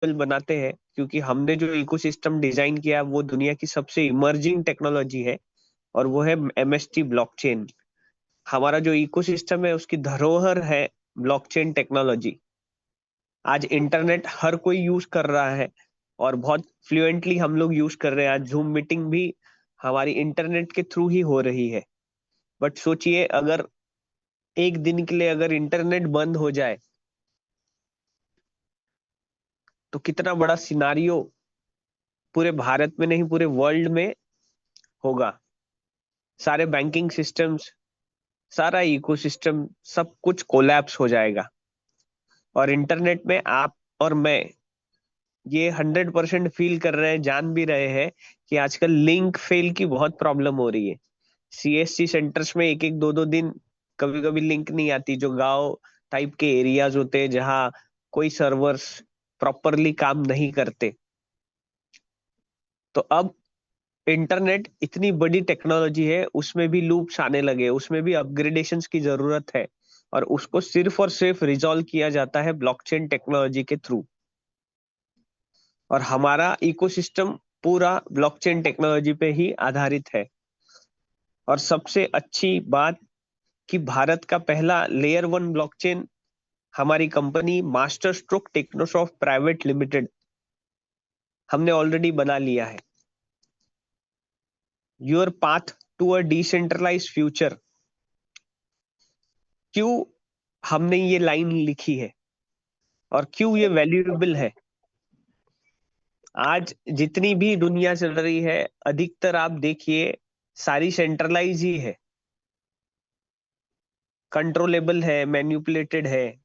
बनाते हैं, क्योंकि हमने जो इकोसिस्टम डिजाइन किया वो दुनिया की सबसे इमर्जिंग टेक्नोलॉजी है, और वो है एमएसटी ब्लॉकचेन। हमारा जो इकोसिस्टम है उसकी धरोहर है ब्लॉकचेन टेक्नोलॉजी। आज इंटरनेट हर कोई यूज कर रहा है, और बहुत फ्लुएंटली हम लोग यूज कर रहे हैं। आज जूम मीटिंग भी हमारी इंटरनेट के थ्रू ही हो रही है। बट सोचिए, अगर एक दिन के लिए अगर इंटरनेट बंद हो जाए तो कितना बड़ा सिनारियो पूरे भारत में नहीं पूरे वर्ल्ड में होगा। सारे बैंकिंग सिस्टम्स, सारा इकोसिस्टम, सब कुछ कोलैप्स हो जाएगा। और इंटरनेट में आप और मैं ये 100% फील कर रहे हैं, जान भी रहे हैं कि आजकल लिंक फेल की बहुत प्रॉब्लम हो रही है। सीएससी सेंटर्स में एक एक दो दो दिन कभी कभी लिंक नहीं आती, जो गांव टाइप के एरियाज होते हैं जहाँ कोई सर्वर्स प्रॉपरली काम नहीं करते। तो अब इंटरनेट इतनी बड़ी टेक्नोलॉजी है, उसमें भी लूप्स आने लगे, उसमें भी अपग्रेडेशंस की जरूरत है, और उसको सिर्फ और सिर्फ रिजॉल्व किया जाता है ब्लॉकचेन टेक्नोलॉजी के थ्रू। और हमारा इकोसिस्टम पूरा ब्लॉकचेन टेक्नोलॉजी पे ही आधारित है। और सबसे अच्छी बात कि भारत का पहला लेयर वन ब्लॉकचेन हमारी कंपनी master stroke technosoft private limited हमने ऑलरेडी बना लिया है। Your path to a decentralize future, क्यों हमने ये लाइन लिखी है और क्यों ये वैल्यूएबल है? आज जितनी भी दुनिया चल रही है, अधिकतर आप देखिए सारी सेंट्रलाइज ही है, कंट्रोलेबल है, मैन्युपुलेटेड है,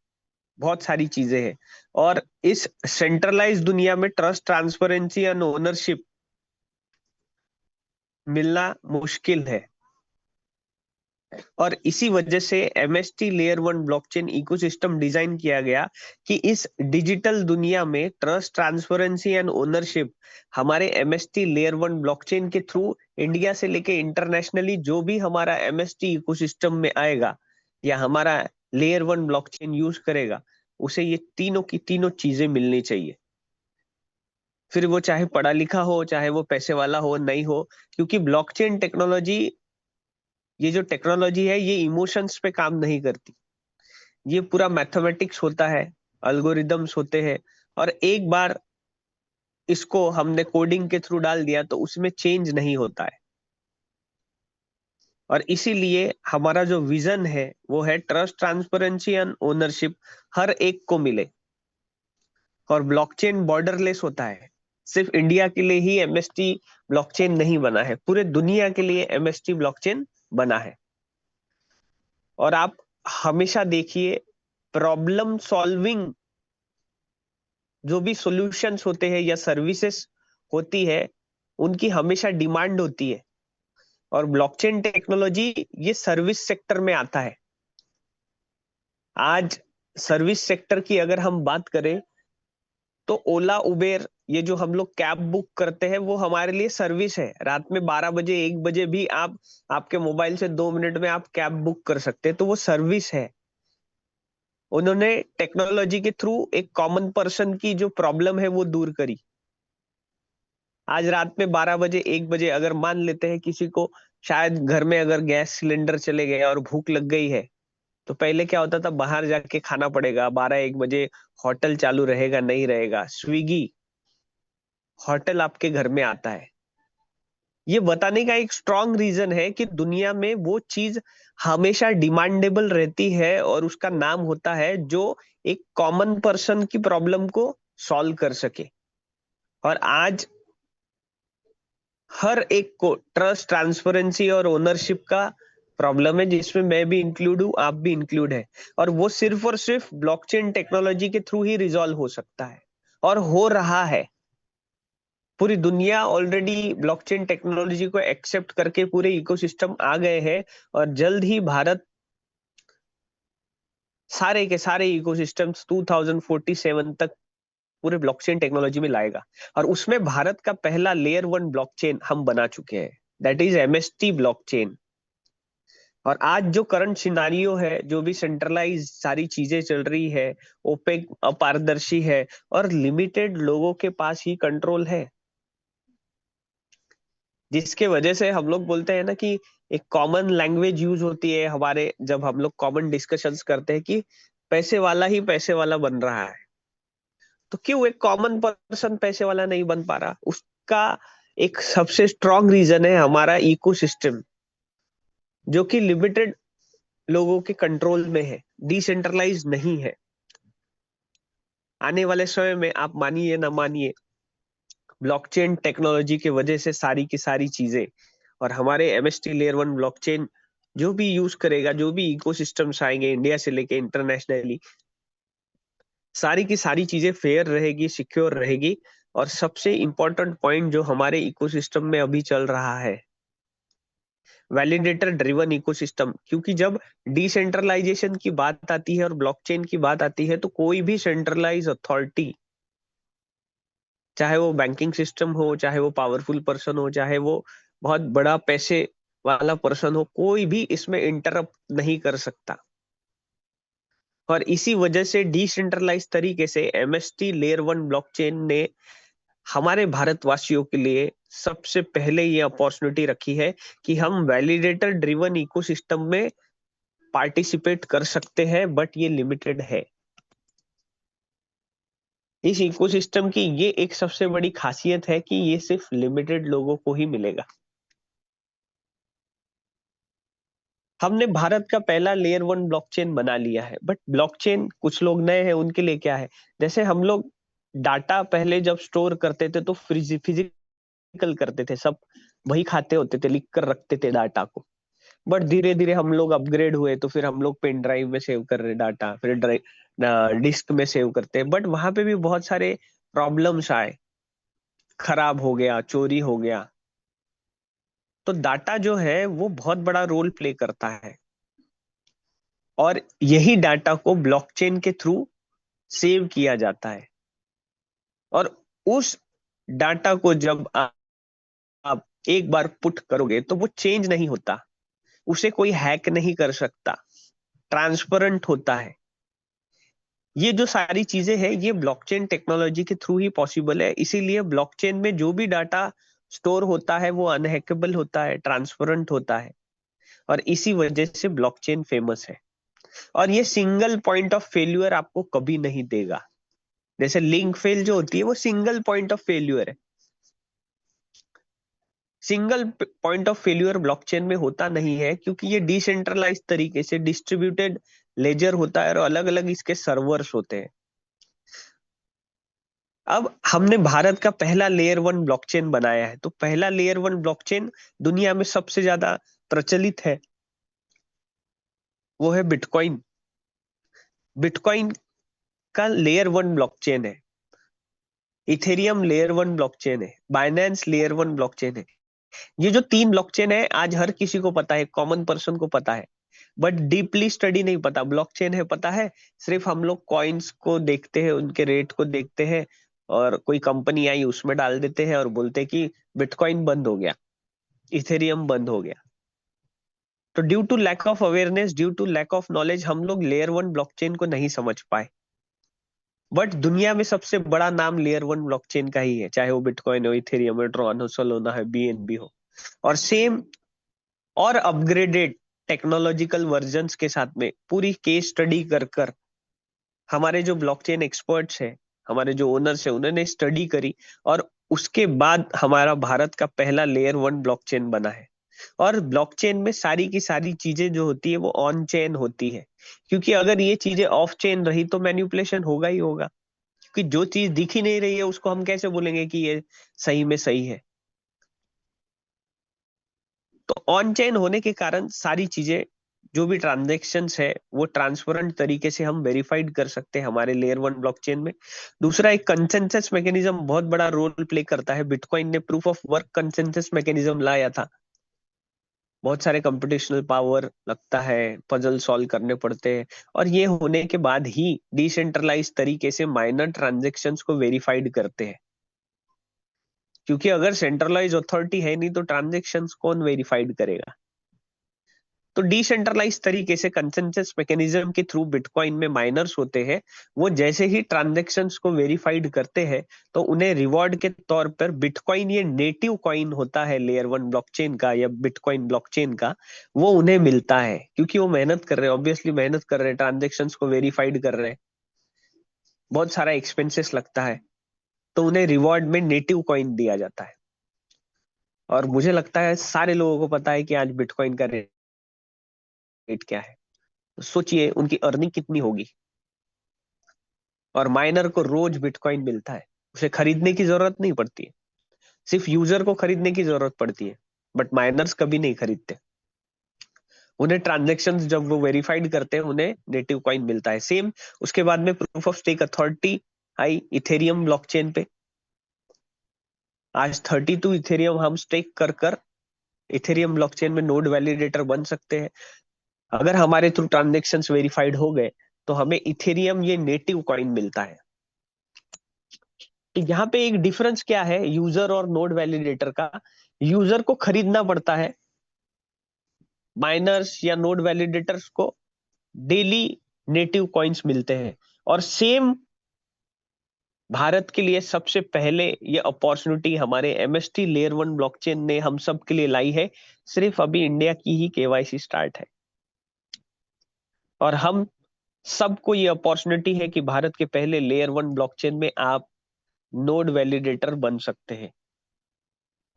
बहुत सारी चीजें हैं। और इस सेंट्रलाइज दुनिया में ट्रस्ट, ट्रांसपेरेंसी एंड ओनरशिप मिलना मुश्किल है। और इसी वजह से MST layer one blockchain ecosystem design किया गया कि इस डिजिटल दुनिया में ट्रस्ट, ट्रांसपेरेंसी एंड ओनरशिप हमारे एमएसटी लेयर वन ब्लॉकचेन के थ्रू इंडिया से लेके इंटरनेशनली जो भी हमारा एमएसटी इकोसिस्टम में आएगा या हमारा लेयर वन ब्लॉकचेन यूज करेगा, उसे ये तीनों की तीनों चीजें मिलनी चाहिए। फिर वो चाहे पढ़ा लिखा हो, चाहे वो पैसे वाला हो, नहीं हो। क्योंकि ब्लॉकचेन टेक्नोलॉजी, ये जो टेक्नोलॉजी है, ये इमोशंस पे काम नहीं करती। ये पूरा मैथमेटिक्स होता है, अल्गोरिदम्स होते हैं, और एक बार इसको हमने कोडिंग के थ्रू डाल दिया तो उसमें चेंज नहीं होता है। और इसीलिए हमारा जो विजन है वो है ट्रस्ट, ट्रांसपेरेंसी एंड ओनरशिप हर एक को मिले। और ब्लॉकचेन बॉर्डरलेस होता है। सिर्फ इंडिया के लिए ही एमएसटी ब्लॉकचेन नहीं बना है, पूरे दुनिया के लिए एमएसटी ब्लॉकचेन बना है। और आप हमेशा देखिए, प्रॉब्लम सॉल्विंग जो भी सॉल्यूशंस होते हैं या सर्विसेज होती है, उनकी हमेशा डिमांड होती है। और ब्लॉकचेन टेक्नोलॉजी ये सर्विस सेक्टर में आता है। आज सर्विस सेक्टर की अगर हम बात करें तो ओला, उबेर, ये जो हम लोग कैब बुक करते हैं वो हमारे लिए सर्विस है। रात में 12 बजे, 1 बजे भी आप आपके मोबाइल से 2 मिनट में आप कैब बुक कर सकते हैं, तो वो सर्विस है। उन्होंने टेक्नोलॉजी के थ्रू एक कॉमन पर्सन की जो प्रॉब्लम है वो दूर करी। आज रात में 12 बजे, 1 बजे अगर मान लेते हैं किसी को शायद घर में अगर गैस सिलेंडर चले गए और भूख लग गई है, तो पहले क्या होता था, बाहर जाके खाना पड़ेगा। 12-1 बजे होटल चालू रहेगा नहीं रहेगा, स्विगी होटल आपके घर में आता है। ये बताने का एक स्ट्रॉन्ग रीजन है कि दुनिया में वो चीज हमेशा डिमांडेबल रहती है, और उसका नाम होता है जो एक कॉमन पर्सन की प्रॉब्लम को सॉल्व कर सके। और आज हर एक को ट्रस्ट, ट्रांसपेरेंसी और ओनरशिप का प्रॉब्लम है, जिसमें मैं भी इंक्लूड हूं, आप भी इंक्लूड है। और वो सिर्फ और सिर्फ ब्लॉकचेन टेक्नोलॉजी के थ्रू ही रिजॉल्व हो सकता है, और हो रहा है। पूरी दुनिया ऑलरेडी ब्लॉकचेन टेक्नोलॉजी को एक्सेप्ट करके पूरे इकोसिस्टम आ गए हैं। और जल्द ही भारत सारे के सारे इकोसिस्टम्स 2047 तक पूरे ब्लॉकचेन टेक्नोलॉजी में लाएगा। और उसमें भारत का पहला लेयर वन ब्लॉकचेन हम बना चुके हैं, दैट इज एमएसटी ब्लॉकचेन। और आज जो करंट सिनारियो है, जो भी सेंट्रलाइज सारी चीजें चल रही है, ओपेक अपारदर्शी है और लिमिटेड लोगों के पास ही कंट्रोल है, जिसके वजह से हम लोग बोलते हैं ना कि एक कॉमन लैंग्वेज यूज होती है हमारे, जब हम लोग कॉमन डिस्कशंस करते हैं कि पैसे वाला ही पैसे वाला बन रहा है। तो क्यों एक कॉमन पर्सन पैसे वाला नहीं बन पा रहा? उसका एक सबसे स्ट्रॉन्ग रीजन है हमारा इकोसिस्टम, जो कि लिमिटेड लोगों के कंट्रोल में है, डिसेंट्रलाइज नहीं है। आने वाले समय में आप मानिए ना मानिए, ब्लॉकचेन टेक्नोलॉजी की वजह से सारी की सारी चीजें, और हमारे एमएसटी लेयर 1 ब्लॉकचेन जो भी यूज करेगा, जो भी इकोसिस्टम्स आएंगे इंडिया से लेके इंटरनेशनली, सारी की सारी चीजें फेयर रहेगी, सिक्योर रहेगी। और सबसे इंपॉर्टेंट पॉइंट जो हमारे इकोसिस्टम में अभी चल रहा है, वैलिडेटर ड्रिवन इकोसिस्टम। क्योंकि जब डिसेंट्रलाइजेशन की बात आती है और ब्लॉकचेन की बात आती है, तो कोई भी सेंट्रलाइज अथॉरिटी, चाहे वो बैंकिंग सिस्टम हो, चाहे वो पावरफुल पर्सन हो, चाहे वो बहुत बड़ा पैसे वाला पर्सन हो, कोई भी इसमें इंटरप्ट नहीं कर सकता। और इसी वजह से डिसेंट्रलाइज तरीके से एमएसटी लेयर 1 ब्लॉकचेन ने हमारे भारतवासियों के लिए सबसे पहले ये अपॉर्चुनिटी रखी है कि हम वैलिडेटर ड्रिवन इकोसिस्टम में पार्टिसिपेट कर सकते हैं, बट ये लिमिटेड है। इस इकोसिस्टम की ये एक सबसे बड़ी खासियत है कि ये सिर्फ लिमिटेड लोगों को ही मिलेगा। हमने भारत का पहला लेयर 1 ब्लॉकचेन बना लिया है, बट ब्लॉकचेन कुछ लोग नए हैं उनके लिए क्या है, जैसे हम लोग डाटा पहले जब स्टोर करते थे तो फिजिकल करते थे, सब वही खाते होते थे, लिख कर रखते थे डाटा को। बट धीरे धीरे हम लोग अपग्रेड हुए, तो फिर हम लोग पेन ड्राइव में सेव कर रहे डाटा, फिर डिस्क में सेव करते हैं। बट वहां पे भी बहुत सारे प्रॉब्लम्स आए, खराब हो गया, चोरी हो गया। तो डाटा जो है वो बहुत बड़ा रोल प्ले करता है, और यही डाटा को ब्लॉकचेन के थ्रू सेव किया जाता है। और उस डाटा को जब आप एक बार पुट करोगे तो वो चेंज नहीं होता, उसे कोई हैक नहीं कर सकता, ट्रांसपेरेंट होता है। ये जो सारी चीजें हैं ये ब्लॉकचेन टेक्नोलॉजी के थ्रू ही पॉसिबल है। इसीलिए ब्लॉकचेन में जो भी डाटा स्टोर होता है वो अनहैकेबल होता है, ट्रांसपेरेंट होता है, और इसी वजह से ब्लॉकचेन फेमस है। और ये सिंगल पॉइंट ऑफ फेल्यूर आपको कभी नहीं देगा। जैसे लिंक फेल जो होती है वो सिंगल पॉइंट ऑफ फेल्यूर है, single point of failure blockchain में होता नहीं है, क्योंकि ये डिसेंट्रलाइज तरीके से डिस्ट्रीब्यूटेड लेजर होता है और अलग अलग इसके सर्वर्स होते हैं। अब हमने भारत का पहला लेयर 1 ब्लॉकचेन बनाया है, तो पहला लेयर 1 ब्लॉकचेन दुनिया में सबसे ज्यादा प्रचलित है, वो है बिटकॉइन। बिटकॉइन का लेयर 1 ब्लॉकचेन है, इथेरियम लेयर 1 ब्लॉकचेन है, बाइनेंस लेयर 1 ब्लॉकचेन है। ये जो 3 ब्लॉकचेन है आज हर किसी को पता है, कॉमन पर्सन को पता है, बट डीपली स्टडी नहीं पता। ब्लॉकचेन है पता है, सिर्फ हम लोग कॉइन्स को देखते हैं, उनके रेट को देखते हैं, और कोई कंपनी आई उसमें डाल देते हैं और बोलते हैं कि बिटकॉइन बंद हो गया, इथेरियम बंद हो गया। तो due to lack of awareness, due to lack of knowledge, हम लोग लेयर 1 ब्लॉकचेन को नहीं समझ पाए। बट दुनिया में सबसे बड़ा नाम लेयर 1 ब्लॉकचेन का ही है, चाहे वो बिटकॉइन हो, इथेरियम हो, ट्रॉन हो, सोलोना है, बीएनबी हो। और सेम और अपग्रेडेड टेक्नोलॉजिकल वर्जन्स के साथ में पूरी केस स्टडी कर कर हमारे जो ब्लॉकचेन एक्सपर्ट्स हैं, हमारे जो ओनर्स हैं, उन्होंने स्टडी करी, और उसके बाद हमारा भारत का पहला लेयर 1 ब्लॉकचेन बना है। और ब्लॉकचेन में सारी की सारी चीजें जो होती है वो ऑन चेन होती है, क्योंकि अगर ये चीजें ऑफ चेन रही तो मैन्युपुलेशन होगा ही होगा। क्योंकि जो चीज दिख ही नहीं रही है उसको हम कैसे बोलेंगे कि ये सही में सही है? तो ऑन चेन होने के कारण सारी चीजें, जो भी ट्रांजेक्शन्स है वो ट्रांसपेरेंट तरीके से हम वेरीफाइड कर सकते हैं हमारे लेयर 1 ब्लॉकचेन में। दूसरा, एक कंसेंसस मैकेनिज्म बहुत बड़ा रोल प्ले करता है। बिटकॉइन ने proof of work consensus mechanism लाया था। बहुत सारे कंप्यूटेशनल पावर लगता है, पजल सॉल्व करने पड़ते हैं, और ये होने के बाद ही डिसेंट्रलाइज तरीके से माइनर ट्रांजेक्शन्स को वेरीफाइड करते हैं। क्योंकि अगर सेंट्रलाइज अथॉरिटी है नहीं तो ट्रांजेक्शन्स कौन वेरीफाइड करेगा? तो डिसेंट्रलाइज तरीके से कंसेंसस मैकेनिज्म के थ्रू बिटकॉइन में माइनर्स होते हैं, वो जैसे ही ट्रांजैक्शंस को वेरीफाइड करते हैं तो उन्हें रिवॉर्ड के तौर पर बिटकॉइन, ये नेटिव कॉइन होता है लेयर 1 ब्लॉकचेन का या बिटकॉइन ब्लॉकचेन का, वो उन्हें मिलता है क्योंकि वो मेहनत कर रहे हैं, ऑब्वियसली मेहनत कर रहे हैं, ट्रांजेक्शन्स को वेरीफाइड कर रहे हैं, बहुत सारा एक्सपेंसेस लगता है, तो उन्हें रिवॉर्ड में नेटिव कॉइन दिया जाता है। और मुझे लगता है सारे लोगों को पता है कि आज बिटकॉइन का रेट क्या है। तो सोचिए उनकी अर्निंग कितनी होगी। और माइनर को रोज बिटकॉइन मिलता है, उसे खरीदने की जरूरत नहीं पड़ती है, सिर्फ यूजर को खरीदने की जरूरत पड़ती है, बट माइनर्स कभी नहीं खरीदते। उन्हें ट्रांजेक्शन्स जब वो वेरीफाइड करते हैं उन्हें नेटिव कॉइन मिलता है। सेम उसके बाद में प्रूफ ऑफ स्टेक अथॉरिटी आई इथेरियम ब्लॉकचेन पे। आज 32 इथेरियम हम स्टेक कर कर इथेरियम ब्लॉकचेन में नोड वैलिडेटर बन सकते हैं। अगर हमारे थ्रू ट्रांजेक्शन्स वेरीफाइड हो गए तो हमें इथेरियम, ये नेटिव कॉइन मिलता है। तो यहाँ पे एक डिफरेंस क्या है यूजर और नोड वैलिडेटर का। यूजर को खरीदना पड़ता है, माइनर्स या नोड वैलिडेटर्स को डेली नेटिव कॉइन्स मिलते हैं। और सेम भारत के लिए सबसे पहले ये अपॉर्चुनिटी हमारे एमएसटी लेयर 1 ब्लॉकचेन ने हम सब के लिए लाई है। सिर्फ अभी इंडिया की ही केवाईसी स्टार्ट है और हम सबको ये अपॉर्चुनिटी है कि भारत के पहले लेयर 1 ब्लॉकचेन में आप नोड वैलिडेटर बन सकते हैं।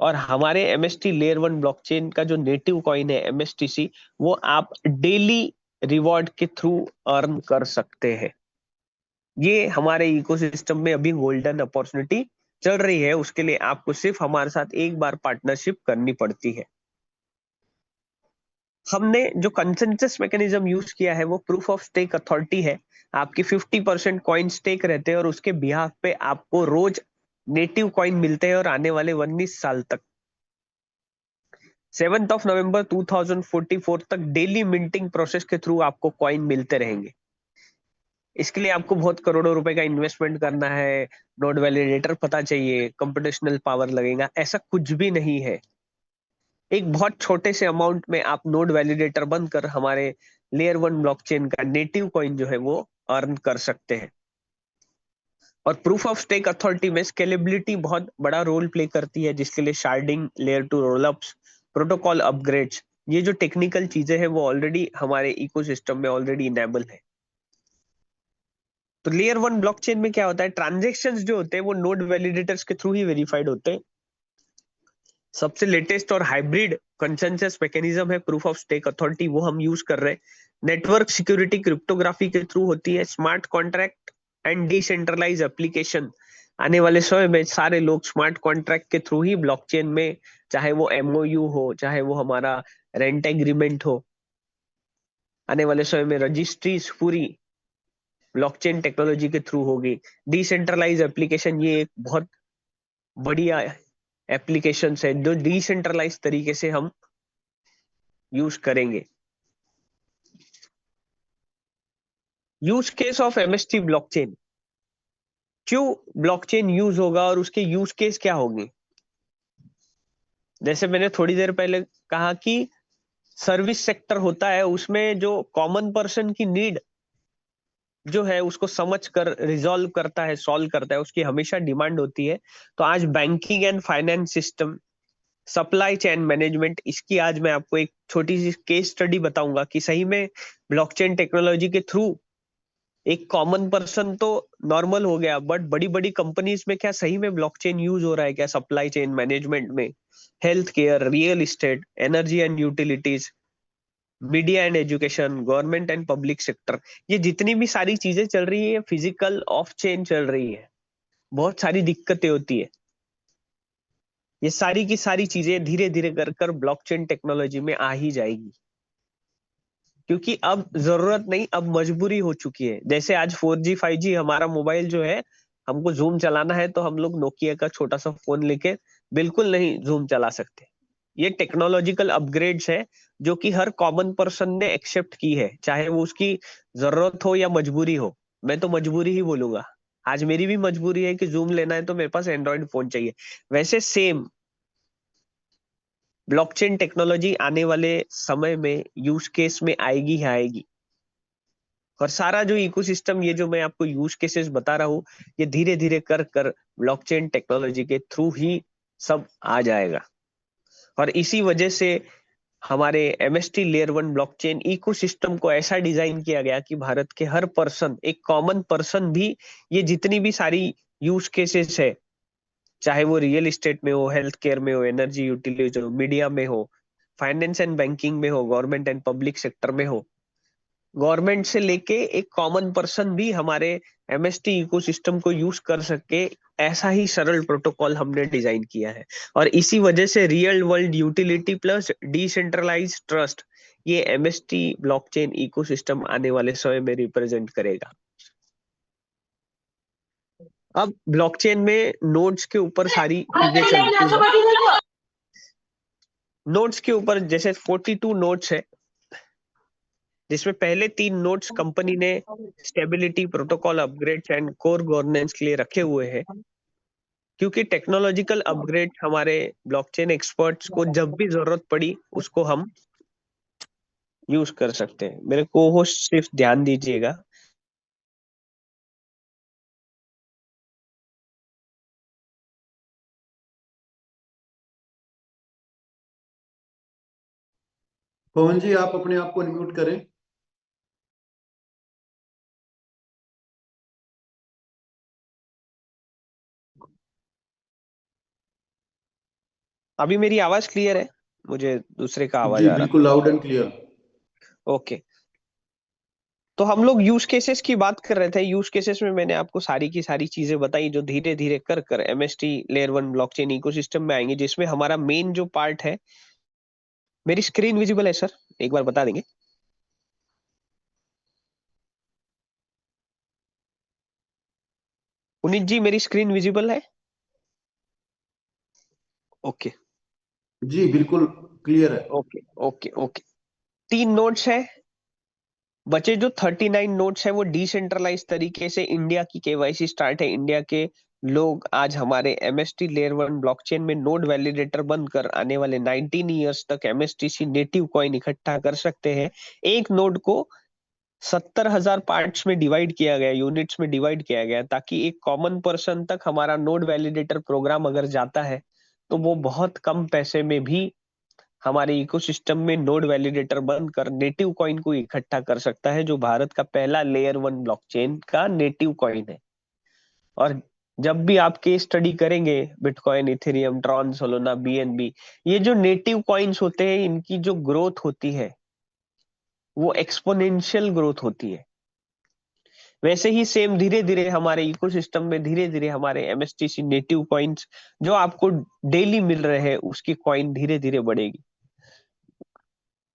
और हमारे एमएसटी लेयर 1 ब्लॉकचेन का जो नेटिव कॉइन है एमएसटीसी, वो आप डेली रिवॉर्ड के थ्रू अर्न कर सकते हैं। ये हमारे इकोसिस्टम में अभी गोल्डन अपॉर्चुनिटी चल रही है, उसके लिए आपको सिर्फ हमारे साथ एक बार पार्टनरशिप करनी पड़ती है। हमने जो कंसेंसस मैकेनिज्म यूज किया है वो प्रूफ ऑफ स्टेक अथॉरिटी है। आपकी 50% कॉइन स्टेक रहते हैं और उसके बिहाफ पे आपको रोज नेटिव कॉइन मिलते हैं और आने वाले 19 साल तक 7 नवंबर 2044 तक डेली मिंटिंग प्रोसेस के थ्रू आपको कॉइन मिलते रहेंगे। इसके लिए आपको बहुत करोड़ों रुपए का इन्वेस्टमेंट करना है, नोड वैलिडेटर पता चाहिए, कंप्यूटेशनल पावर लगेगा, ऐसा कुछ भी नहीं है। एक बहुत छोटे से अमाउंट में आप नोड वैलिडेटर बनकर हमारे लेयर 1 ब्लॉकचेन का नेटिव कॉइन जो है वो अर्न कर सकते हैं। और प्रूफ ऑफ स्टेक अथॉरिटी में स्केलेबिलिटी बहुत बड़ा रोल प्ले करती है, जिसके लिए sharding, layer 2 rollups, protocol upgrades, ये जो टेक्निकल चीजें हैं वो ऑलरेडी हमारे इकोसिस्टम में ऑलरेडी इनेबल है। तो लेयर 1 ब्लॉकचेन में क्या होता है, ट्रांजेक्शन्स जो होते हैं वो नोड वैलिडेटर्स के थ्रू ही वेरीफाइड होते हैं। सबसे लेटेस्ट और हाइब्रिड कंसेंसस मैकेनिज्म है प्रूफ ऑफ स्टेक अथॉरिटी, वो हम यूज कर रहे हैं। नेटवर्क सिक्योरिटी क्रिप्टोग्राफी के थ्रू होती है। Smart contract and decentralize application, आने वाले समय में सारे लोग स्मार्ट कॉन्ट्रैक्ट के थ्रू ही ब्लॉकचेन में, चाहे वो एमओयू हो, चाहे वो हमारा रेंट एग्रीमेंट हो, आने वाले समय में रजिस्ट्रीज पूरी ब्लॉकचेन टेक्नोलॉजी के थ्रू होगी। डिसेंट्रलाइज एप्लीकेशन, ये एक बहुत बढ़िया एप्लीकेशन है जो डिसेंट्रलाइज तरीके से हम यूज करेंगे। Use case of MST blockchain, क्यों ब्लॉकचेन यूज होगा और उसके यूज केस क्या होंगे। जैसे मैंने थोड़ी देर पहले कहा कि सर्विस सेक्टर होता है, उसमें जो कॉमन पर्सन की नीड जो है उसको समझ कर रिजॉल्व करता है, सॉल्व करता है, उसकी हमेशा डिमांड होती है। तो आज banking and finance system, supply chain management, इसकी आज मैं आपको एक छोटी सी केस स्टडी बताऊंगा कि सही में ब्लॉकचेन टेक्नोलॉजी के थ्रू एक कॉमन पर्सन तो नॉर्मल हो गया, बट बड़ी बड़ी कंपनीज में क्या सही में ब्लॉकचेन यूज हो रहा है क्या, सप्लाई चेन मैनेजमेंट में, health care, real estate, energy and utilities, media and education, government and public sector, ये जितनी भी सारी चीजें चल रही है फिजिकल ऑफ चेन चल रही है, बहुत सारी दिक्कतें होती है। ये सारी की सारी चीजें धीरे धीरे कर कर ब्लॉकचेन टेक्नोलॉजी में आ ही जाएगी, क्योंकि अब जरूरत नहीं, अब मजबूरी हो चुकी है। जैसे आज 4G 5G हमारा मोबाइल जो है, हमको जूम चलाना है तो हम लोग नोकिया का छोटा सा फोन लेके बिल्कुल नहीं जूम चला सकते। ये टेक्नोलॉजिकल अपग्रेड्स है जो कि हर कॉमन पर्सन ने एक्सेप्ट की है, चाहे वो उसकी जरूरत हो या मजबूरी हो। मैं तो मजबूरी ही बोलूंगा, आज मेरी भी मजबूरी है कि जूम लेना है तो मेरे पास एंड्रॉइड फोन चाहिए। वैसे सेम ब्लॉकचेन टेक्नोलॉजी आने वाले समय में यूज केस में आएगी ही आएगी। और सारा जो इकोसिस्टम, ये जो मैं आपको यूज केसेस बता रहा हूँ, ये धीरे धीरे कर कर ब्लॉकचेन टेक्नोलॉजी के थ्रू ही सब आ जाएगा। और इसी वजह से हमारे एमएसटी लेयर 1 ब्लॉकचेन इकोसिस्टम को ऐसा डिजाइन किया गया कि भारत के हर पर्सन, एक कॉमन पर्सन भी, ये जितनी भी सारी यूज केसेस है, चाहे वो रियल एस्टेट में हो, हेल्थ केयर में हो, एनर्जी यूटिलिटीज हो, मीडिया में हो, फाइनेंस एंड बैंकिंग में हो, गवर्नमेंट एंड पब्लिक सेक्टर में हो, गवर्नमेंट से लेके एक कॉमन पर्सन भी हमारे एमएसटी इकोसिस्टम को यूज कर सके, ऐसा ही सरल प्रोटोकॉल हमने डिजाइन किया है। और इसी वजह से real world utility plus decentralize trust, ये एमएसटी ब्लॉकचेन इकोसिस्टम आने वाले समय में रिप्रेजेंट करेगा। अब ब्लॉकचेन में नोड्स के ऊपर सारी चीजें चलती है। नोड्स के ऊपर जैसे 42 नोड्स है, जिसमें पहले 3 नोड्स कंपनी ने stability, protocol upgrades and core governance के लिए रखे हुए हैं, क्योंकि टेक्नोलॉजिकल अपग्रेड हमारे ब्लॉकचेन एक्सपर्ट्स को जब भी जरूरत पड़ी उसको हम यूज कर सकते हैं। मेरे को होस्ट सिर्फ ध्यान दीजिएगा। पवन जी, आप अपने आप को अनम्यूट करें। अभी मेरी आवाज क्लियर है? मुझे दूसरे का आवाज जी आ रहा बिल्कुल, लाउड एंड क्लियर। था। ओके, तो हम लोग यूज केसेस की बात कर रहे थे। यूज केसेस में मैंने आपको सारी की सारी चीजें बताई जो धीरे धीरे कर कर एमएसटी लेयर 1 ब्लॉकचेन इकोसिस्टम में आएंगे, जिसमें हमारा मेन जो पार्ट है। मेरी स्क्रीन विजिबल है सर? एक बार बता देंगे। पुनीत जी, मेरी स्क्रीन विजिबल है? ओके जी बिल्कुल क्लियर है। Okay okay okay. 3 नोड्स है बचे। जो 39 नोड्स है वो डिसेंट्रलाइज तरीके से इंडिया की केवाईसी स्टार्ट है। इंडिया के लोग आज हमारे एमएसटी लेयर 1 ब्लॉकचेन में नोड वैलिडेटर बनकर आने वाले 19 ईयर्स तक एमएसटीसी नेटिव कॉइन इकट्ठा कर सकते हैं। एक नोड को 70,000 पार्ट्स में डिवाइड किया गया, यूनिट्स में डिवाइड किया गया, ताकि एक कॉमन पर्सन तक हमारा नोड वैलिडेटर प्रोग्राम अगर जाता है तो वो बहुत कम पैसे में भी हमारे इकोसिस्टम में नोड वैलिडेटर बनकर नेटिव कॉइन को इकट्ठा कर सकता है, जो भारत का पहला लेयर 1 ब्लॉकचेन का नेटिव कॉइन है। और जब भी आप केस स्टडी करेंगे bitcoin, ethereum, tron, solana, BNB, ये जो नेटिव कॉइन्स होते हैं, इनकी जो ग्रोथ होती है वो एक्सपोनेंशियल ग्रोथ होती है। वैसे ही सेम धीरे धीरे हमारे इकोसिस्टम में धीरे धीरे हमारे एमएसटीसी नेटिव कॉइन्स जो आपको डेली मिल रहे हैं, उसकी कॉइन धीरे धीरे बढ़ेगी।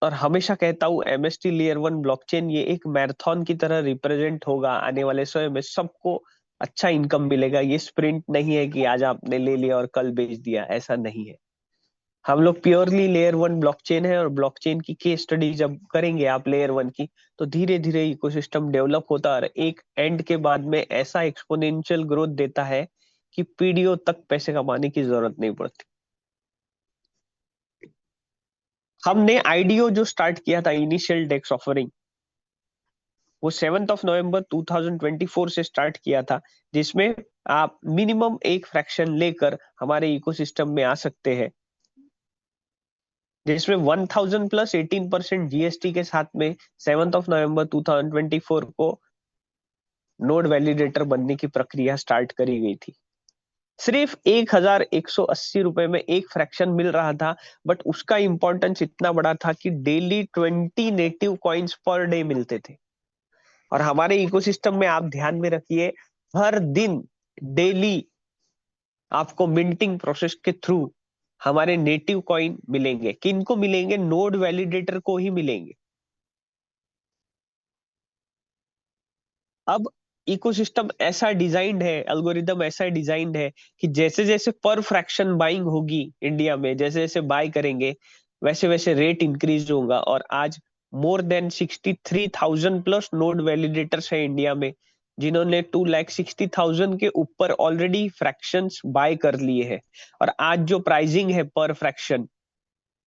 और हमेशा कहता हूँ, एमएसटी लेयर 1 ब्लॉकचेन ये एक मैराथन की तरह रिप्रेजेंट होगा आने वाले समय में। सबको अच्छा इनकम मिलेगा। ये स्प्रिंट नहीं है कि आज आपने ले लिया और कल बेच दिया, ऐसा नहीं है। हम लोग प्योरली लेयर 1 ब्लॉकचेन है, और ब्लॉकचेन की केस स्टडी जब करेंगे आप लेयर 1 की, तो धीरे धीरे इकोसिस्टम डेवलप होता है, एक एंड के बाद में ऐसा एक्सपोनेंशियल ग्रोथ देता है कि पीढ़ियों तक पैसे कमाने की जरूरत नहीं पड़ती। हमने आईडीओ जो स्टार्ट किया था, इनिशियल डेक्स ऑफरिंग, वो 7 नवंबर 2024 से स्टार्ट किया था, जिसमें आप मिनिमम एक फ्रैक्शन लेकर हमारे इकोसिस्टम में आ सकते हैं, जिसमें 1000 प्लस 18% जीएसटी के साथ में 7 नवंबर 2024 को नोड वैलिडेटर बनने की प्रक्रिया स्टार्ट करी गई थी। सिर्फ 1180 रुपए में एक फ्रैक्शन मिल रहा था, बट उसका इंपॉर्टेंस इतना बड़ा था कि daily 20 native coins per day मिलते थे। और हमारे इकोसिस्टम में आप ध्यान में रखिए, हर दिन डेली आपको मिंटिंग प्रोसेस के थ्रू हमारे नेटिव कॉइन मिलेंगे। किनको मिलेंगे? नोड वैलिडेटर को ही मिलेंगे। अब इकोसिस्टम ऐसा डिजाइंड है, एल्गोरिदम ऐसा डिजाइंड है कि जैसे जैसे पर फ्रैक्शन बाइंग होगी इंडिया में, जैसे जैसे बाय करेंगे वैसे वैसे रेट इंक्रीज होगा। और आज more than 63,000 plus node validators है इंडिया में, जिन्होंने 2,60,000 के ऊपर ऑलरेडी फ्रैक्शंस बाय कर लिए हैं। और आज जो प्राइसिंग है पर फ्रैक्शन,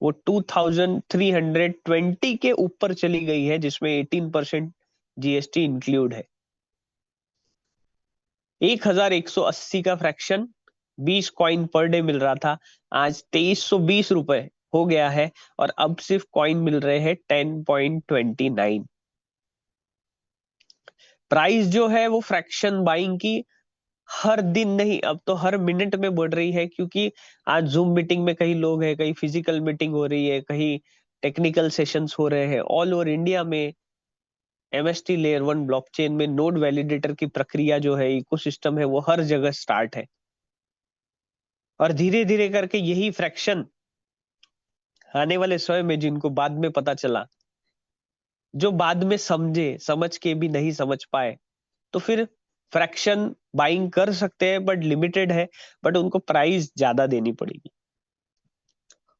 वो 2320 के ऊपर चली गई है, जिसमें 18% जीएसटी इंक्लूड है। 1180 का fraction 20 coin per day meal रहा था, आज 2320 रुपए हो गया है, और अब सिर्फ कॉइन मिल रहे हैं 10.29। प्राइस जो है वो फ्रैक्शन बाइंग की हर दिन नहीं, अब तो हर मिनट में बढ़ रही है, क्योंकि आज जूम मीटिंग में कई लोग हैं, कहीं फिजिकल मीटिंग हो रही है, कहीं टेक्निकल सेशंस हो रहे हैं। ऑल ओवर इंडिया में एमएसटी लेयर 1 ब्लॉकचेन में नोड वैलिडेटर की प्रक्रिया जो है, इकोसिस्टम है, वो हर जगह स्टार्ट है। और धीरे धीरे करके यही फ्रैक्शन आने वाले समय में, जिनको बाद में पता चला, जो बाद में समझे, समझ के भी नहीं समझ पाए, तो फिर फ्रैक्शन बाइंग कर सकते हैं, बट लिमिटेड है, बट उनको प्राइस ज्यादा देनी पड़ेगी।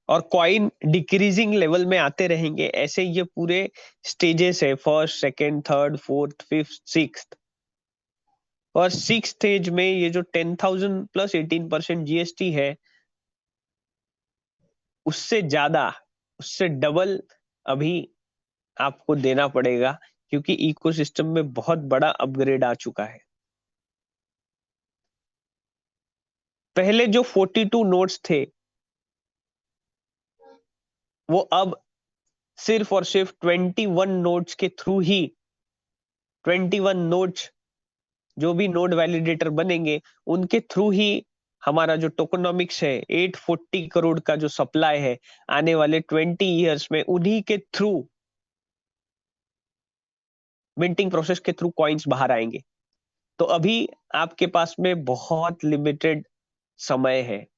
और कॉइन डिक्रीजिंग लेवल में आते रहेंगे, ऐसे ये पूरे स्टेजेस है, first, second, third, fourth, fifth, sixth. और सिक्स स्टेज में ये जो 10,000 प्लस 18% जीएसटी है, उससे ज्यादा, उससे डबल अभी आपको देना पड़ेगा, क्योंकि इकोसिस्टम में बहुत बड़ा अपग्रेड आ चुका है। पहले जो 42 नोड्स थे, वो अब सिर्फ और सिर्फ 21 नोड्स के थ्रू ही, 21 नोड्स जो भी नोड वैलिडेटर बनेंगे, उनके थ्रू ही हमारा जो टोकनॉमिक्स है, 840 करोड़ का जो सप्लाई है, आने वाले 20 ईयर्स में उन्हीं के थ्रू, मिंटिंग प्रोसेस के थ्रू कॉइन्स बाहर आएंगे। तो अभी आपके पास में बहुत लिमिटेड समय है,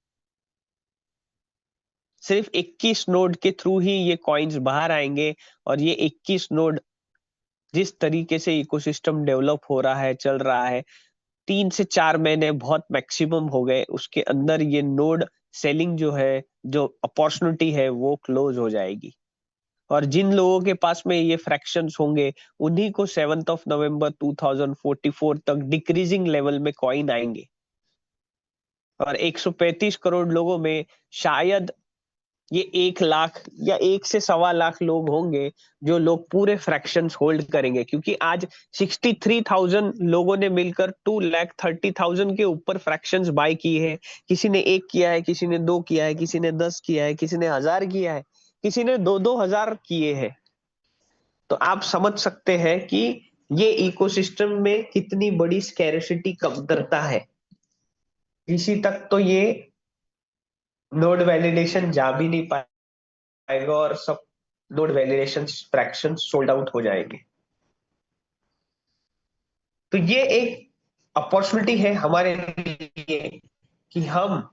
सिर्फ 21 नोड के थ्रू ही ये कॉइन्स बाहर आएंगे। और ये 21 नोड जिस तरीके से इकोसिस्टम डेवलप हो रहा है, चल रहा है, 3 से 4 महीने बहुत मैक्सिमम हो गए, उसके अंदर ये नोड सेलिंग जो है, जो अपॉर्चुनिटी है, वो क्लोज हो जाएगी। और जिन लोगों के पास में ये फ्रैक्शंस होंगे, उन्हीं को 7 नवंबर 2044 तक डिक्रीजिंग लेवल में कॉइन आएंगे। और 135 करोड़ लोगों में शायद ये 1 लाख या 1 से 1.25 लाख लोग होंगे, जो लोग पूरे फ्रैक्शंस होल्ड करेंगे, क्योंकि आज 63,000 लोगों ने मिलकर 2,30,000 के ऊपर फ्रैक्शंस बाय की है। किसी ने 1 किया है, किसी ने 2 किया है, किसी ने 10 किया है, किसी ने 1,000 किया है, किसी ने 2-2 हजार किए हैं। तो आप समझ सकते हैं कि ये इकोसिस्टम में कितनी बड़ी स्कैरिसिटी कमतरता है। इसी तक तो ये नोड वैलिडेशन जा भी नहीं पाएगा, और सब node validation fraction sold out हो जाएंगे। तो ये एक अपॉर्चुनिटी है हमारे लिए, कि हम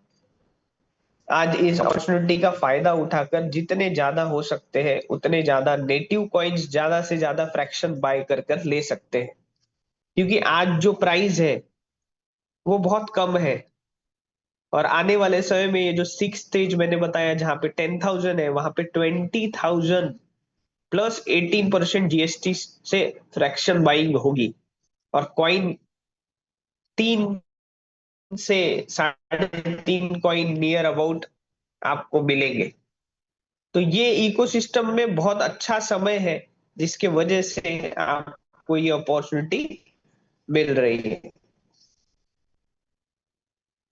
आज इस अपॉर्चुनिटी का फायदा उठाकर जितने ज्यादा हो सकते हैं, उतने ज्यादा नेटिव कॉइन्स, ज्यादा से ज्यादा फ्रैक्शन बाय कर कर ले सकते हैं। क्योंकि आज जो प्राइस है वो बहुत कम है, और आने वाले समय में ये जो सिक्स स्टेज मैंने बताया, जहां पे 10,000 है, वहां पे 20,000 प्लस 18% जीएसटी से फ्रैक्शन बाइंग होगी, और कॉइन 3 से 3.5 कॉइन नियर अबाउट आपको मिलेंगे। तो ये इकोसिस्टम में बहुत अच्छा समय है, जिसके वजह से आपको ये अपॉर्चुनिटी मिल रही है।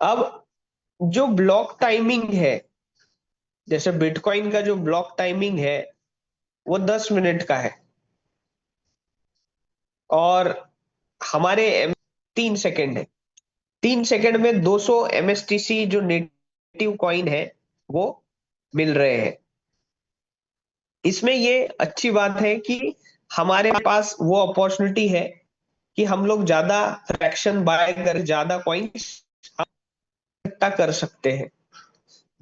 अब जो ब्लॉक टाइमिंग है, जैसे बिटकॉइन का जो ब्लॉक टाइमिंग है, वो 10 मिनट का है, और हमारे 3 सेकेंड है। 3 सेकेंड में 200 एमएसटीसी जो नेटिव कॉइन है, वो मिल रहे हैं। इसमें ये अच्छी बात है कि हमारे पास वो अपॉर्चुनिटी है कि हम लोग ज्यादा फ्रैक्शन बाय कर ज्यादा कॉइन्स इकट्ठा कर सकते हैं।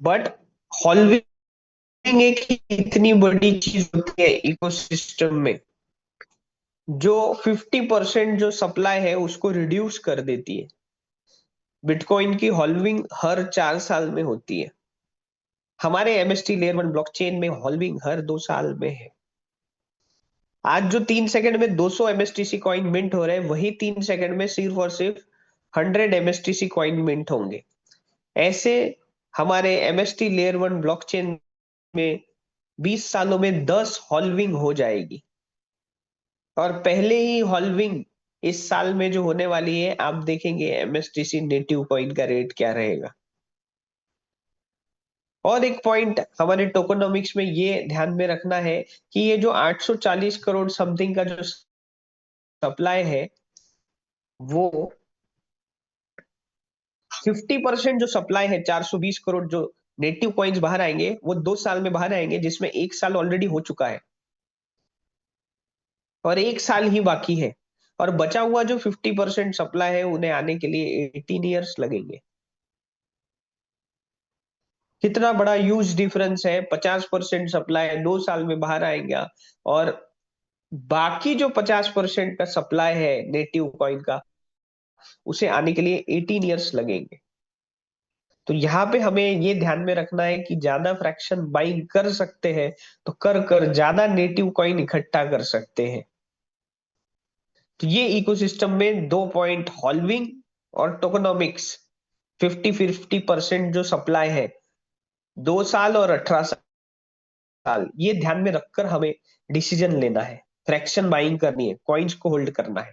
बट हॉल्विंग एक इतनी बड़ी चीज होती है इकोसिस्टम में, जो 50% जो सप्लाई है उसको रिड्यूस कर देती है। बिटकॉइन की हॉल्विंग हर 4 साल में होती है, हमारे एमएसटी लेयर 1 ब्लॉकचेन में हॉल्विंग हर 2 साल में है। आज जो 3 सेकंड में 200 एमएसटीसी कॉइन मिंट हो रहे हैं, वही 3 सेकंड में सिर्फ और सिर्फ 100 एमएसटीसी कॉइन मिंट होंगे। ऐसे हमारे एमएसटी लेयर 1 ब्लॉकचेन में 20 सालों में 10 हॉल्विंग हो जाएगी। और पहले ही हॉल्विंग इस साल में जो होने वाली है, आप देखेंगे एमएसटीसी नेटिव कॉइन का रेट क्या रहेगा। और एक पॉइंट हमारे टोकोनॉमिक्स में ये ध्यान में रखना है कि ये जो 840 करोड़ समथिंग का जो सप्लाई है, वो 50% जो सप्लाई है, 420 करोड़ जो नेटिव कॉइन्स बाहर आएंगे, वो 2 साल में बाहर आएंगे, जिसमें 1 साल ऑलरेडी हो चुका है और 1 साल ही बाकी है। और बचा हुआ जो 50% सप्लाई है, उन्हें आने के लिए 18 ईयर्स लगेंगे। कितना बड़ा ह्यूज डिफरेंस है। 50% सप्लाई 2 साल में बाहर आएगा और बाकी जो 50% का सप्लाई है नेटिव कॉइन का, उसे आने के लिए 18 ईयर्स लगेंगे। तो यहाँ पे हमें ये ध्यान में रखना है कि ज्यादा फ्रैक्शन बाइंग कर सकते हैं तो कर कर ज्यादा नेटिव कॉइन इकट्ठा कर सकते हैं। तो ये इकोसिस्टम में 2 पॉइंट, हॉल्विंग और टोकोनॉमिक्स। 50-50% जो सप्लाई है, 2 साल और 18 साल, ये ध्यान में रखकर हमें डिसीजन लेना है। फ्रैक्शन बाइंग करनी है, कॉइन्स को होल्ड करना है।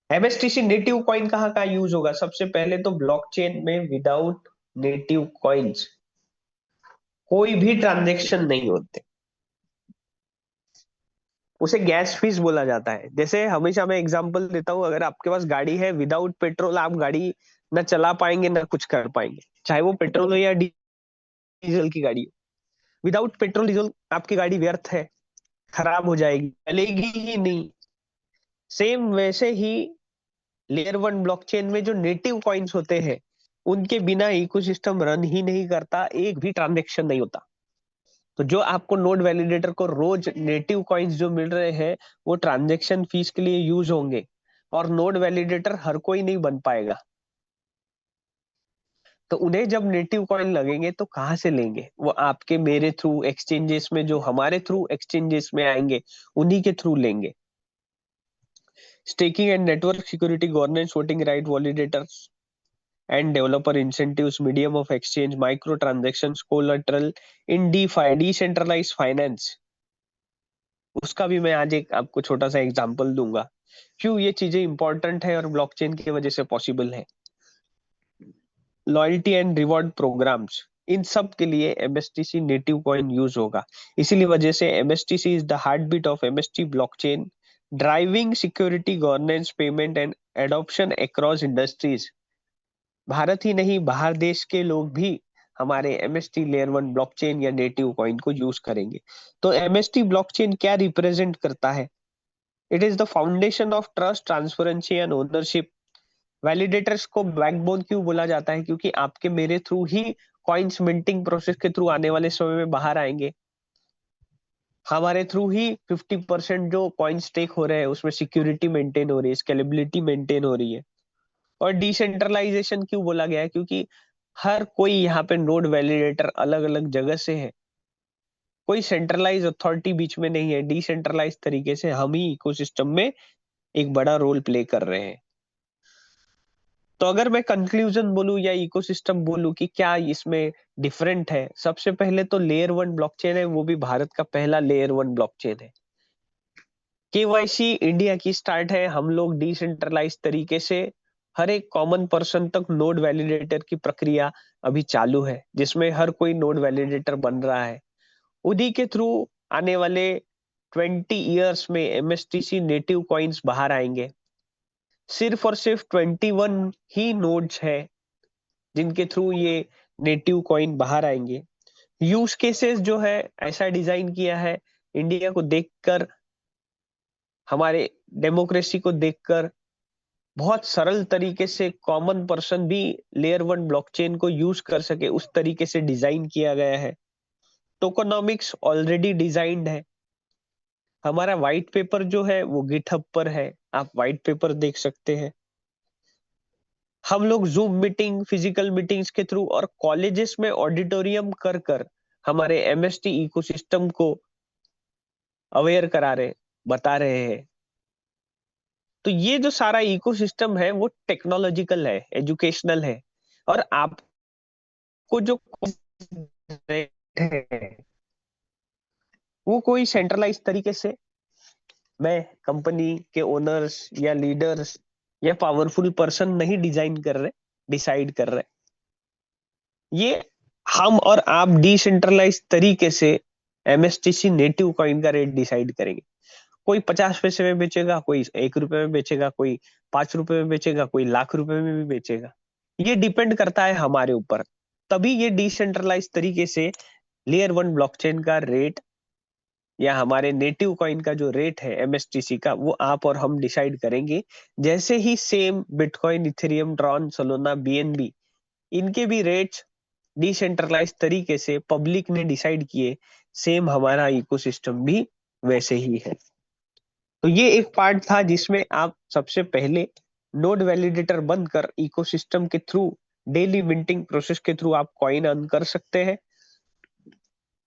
एमएसटीसी नेटिव कॉइन कहाँ कहाँ यूज होगा? सबसे पहले तो ब्लॉकचेन में विदाउट नेटिव कॉइन्स कोई भी ट्रांजेक्शन नहीं होते। उसे गैस फीस बोला जाता है। जैसे हमेशा मैं एग्जांपल देता हूँ, अगर आपके पास गाड़ी है, विदाउट पेट्रोल आप गाड़ी ना चला पाएंगे ना कुछ कर पाएंगे, चाहे वो पेट्रोल हो या डीजल की गाड़ी हो। विदाउट पेट्रोल डीजल आपकी गाड़ी व्यर्थ है, खराब हो जाएगी, चलेगी ही नहीं। सेम वैसे ही लेयर वन ब्लॉकचेन में जो नेटिव कॉइन्स होते हैं, उनके बिना इकोसिस्टम रन ही नहीं करता, एक भी ट्रांजेक्शन नहीं होता। तो जो आपको नोड वैलिडेटर को रोज नेटिव कॉइन्स जो मिल रहे हैं, वो ट्रांजेक्शन फीस के लिए यूज होंगे और नोड वैलिडेटर हर कोई नहीं बन पाएगा। तो उन्हें जब नेटिव कॉइन लगेंगे तो कहाँ से लेंगे? वो आपके मेरे थ्रू एक्सचेंजेस में, जो हमारे थ्रू एक्सचेंजेस में आएंगे, उन्हीं के थ्रू लेंगे। Staking and network security, governance, voting right, validators and developer incentives, medium of exchange, micro transactions, collateral in DeFi, decentralized finance। उसका भी मैं आज एक आपको छोटा सा एग्जांपल दूंगा, क्यों ये चीजें इंपॉर्टेंट है और ब्लॉकचेन की वजह से पॉसिबल है। लॉयल्टी एंड रिवॉर्ड प्रोग्राम्स, इन सब के लिए एमएसटीसी नेटिव कॉइन यूज होगा। इसीलिए वजह से MSTC is the heartbeat of MST blockchain, driving security, governance, payment and adoption across industries. Bharat ही नहीं, बाहर देश के लोग भी हमारे एमएसटी लेयर वन ब्लॉकचेन या नेटिव कॉइन को यूज करेंगे। तो एमएसटी ब्लॉकचेन क्या रिप्रेजेंट करता है? It is the foundation of trust, transparency and ownership. Validators को बैकबोन क्यों बोला जाता है? क्योंकि आपके मेरे थ्रू ही कॉइन्स मिंटिंग प्रोसेस के थ्रू आने वाले समय में बाहर आएंगे। हमारे थ्रू ही 50% जो कॉइन स्टेक हो रहे हैं, उसमें सिक्योरिटी मेंटेन हो रही है, स्केलेबिलिटी मेंटेन हो रही है। और डिसेंट्रलाइजेशन क्यों बोला गया है? क्योंकि हर कोई यहाँ पे नोड वैलिडेटर अलग अलग जगह से है, कोई सेंट्रलाइज अथॉरिटी बीच में नहीं है। डिसेंट्रलाइज तरीके से हम ही इकोसिस्टम में एक बड़ा रोल प्ले कर रहे हैं। तो अगर मैं कंक्लूजन बोलूं या इकोसिस्टम बोलूं कि क्या इसमें डिफरेंट है, सबसे पहले तो लेयर वन ब्लॉकचेन है, वो भी भारत का पहला लेयर वन ब्लॉकचेन है। केवाईसी इंडिया की स्टार्ट है। हम लोग डिसेंट्रलाइज तरीके से हर एक कॉमन पर्सन तक नोड वैलिडेटर की प्रक्रिया अभी चालू है, जिसमें हर कोई नोड वैलिडेटर बन रहा है। उन्हीं के थ्रू आने वाले 20 ईयर्स में एमएसटीसी नेटिव कॉइन्स बाहर आएंगे। सिर्फ और सिर्फ 21 ही नोड्स है जिनके थ्रू ये नेटिव कॉइन बाहर आएंगे। यूज केसेस जो है ऐसा डिजाइन किया है, इंडिया को देखकर, हमारे डेमोक्रेसी को देखकर, बहुत सरल तरीके से कॉमन पर्सन भी लेयर वन ब्लॉकचेन को यूज कर सके, उस तरीके से डिजाइन किया गया है। टोकोनॉमिक्स ऑलरेडी डिजाइंड है। हमारा व्हाइट पेपर जो है वो गिटहब पर है, आप व्हाइट पेपर देख सकते हैं। हम लोग जूम मीटिंग, फिजिकल मीटिंग्स के थ्रू और कॉलेजेस में ऑडिटोरियम कर कर हमारे एमएसटी इकोसिस्टम को अवेयर करा रहे, बता रहे हैं। तो ये जो सारा इकोसिस्टम है वो टेक्नोलॉजिकल है, एजुकेशनल है। और आपको जो है वो कोई सेंट्रलाइज तरीके से मैं कंपनी के ओनर्स या लीडर्स या पावरफुल पर्सन नहीं डिजाइन कर रहे, डिसाइड कर रहे। ये हम और आप डिसेंट्रलाइज तरीके से एमएसटीसी नेटिव कॉइन का रेट डिसाइड करेंगे। कोई 50 पैसे में बेचेगा, कोई 1 रुपए में बेचेगा, कोई 5 रुपए में बेचेगा, कोई लाख रुपए में भी बेचेगा। ये डिपेंड करता है हमारे ऊपर। तभी ये डिसेंट्रलाइज तरीके से लेयर 1 ब्लॉकचेन का रेट या हमारे नेटिव कॉइन का जो रेट है एमएसटीसी का, वो आप और हम डिसाइड करेंगे। जैसे ही same bitcoin, ethereum, tron, solana, BNB, इनके भी रेट्स डिसेंट्रलाइज तरीके से पब्लिक ने डिसाइड किए, सेम हमारा इकोसिस्टम भी वैसे ही है। तो ये एक पार्ट था जिसमें आप सबसे पहले नोड वैलिडेटर बंद कर इकोसिस्टम के थ्रू, डेली मिंटिंग प्रोसेस के थ्रू आप कॉइन अर्न कर सकते हैं।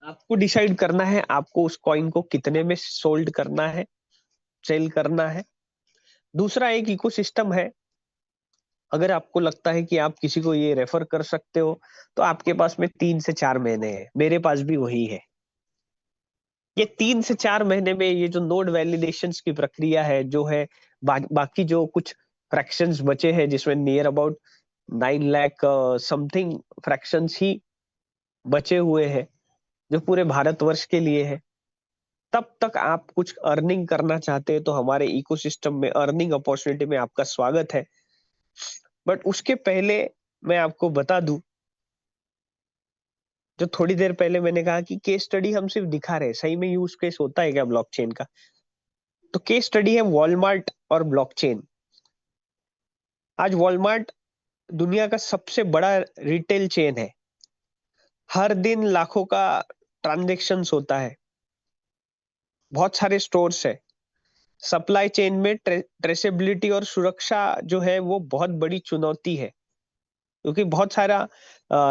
आपको डिसाइड करना है आपको उस कॉइन को कितने में सोल्ड करना है, सेल करना है। दूसरा एक इकोसिस्टम है, अगर आपको लगता है कि आप किसी को ये रेफर कर सकते हो तो आपके पास में 3 से 4 महीने है, मेरे पास भी वही है। ये 3 से 4 महीने में ये जो नोड वैलिडेशन की प्रक्रिया है जो है, बाकी जो कुछ फ्रैक्शंस बचे हैं जिसमें near about 9 lakh something fractions ही बचे हुए हैं जो पूरे भारतवर्ष के लिए है। तब तक आप कुछ अर्निंग करना चाहते हैं तो हमारे इकोसिस्टम में अर्निंग अपॉर्चुनिटी में आपका स्वागत है। बट उसके पहले मैं आपको बता दूं, जो थोड़ी देर पहले मैंने कहा कि केस स्टडी हम सिर्फ दिखा रहे हैं, सही में यूज केस होता है क्या ब्लॉकचेन का? तो केस स्टडी है वॉलमार्ट और ब्लॉकचेन। आज वॉलमार्ट दुनिया का सबसे बड़ा रिटेल चेन है। हर दिन लाखों का ट्रांजेक्शन्स होता है, बहुत सारे स्टोर्स है। सप्लाई चेन में ट्रेसेबिलिटी और सुरक्षा जो है वो बहुत बड़ी चुनौती है, क्योंकि बहुत सारा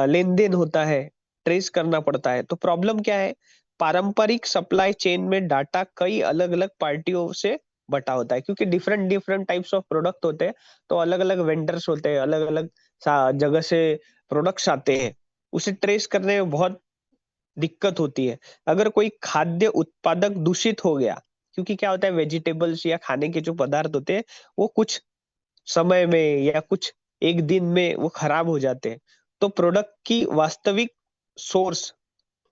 लेन देन होता है, ट्रेस करना पड़ता है। तो प्रॉब्लम क्या है, पारंपरिक सप्लाई चेन में डाटा कई अलग अलग पार्टियों से बटा होता है, क्योंकि different different types of product होते हैं। तो अलग अलग वेंडर्स होते हैं, अलग अलग जगह से प्रोडक्ट्स आते हैं, उसे ट्रेस करने में बहुत दिक्कत होती है। अगर कोई खाद्य उत्पादक दूषित हो गया, क्योंकि क्या होता है वेजिटेबल्स या खाने के जो पदार्थ होते हैं वो कुछ समय में या कुछ एक दिन में वो खराब हो जाते हैं, तो प्रोडक्ट की वास्तविक सोर्स,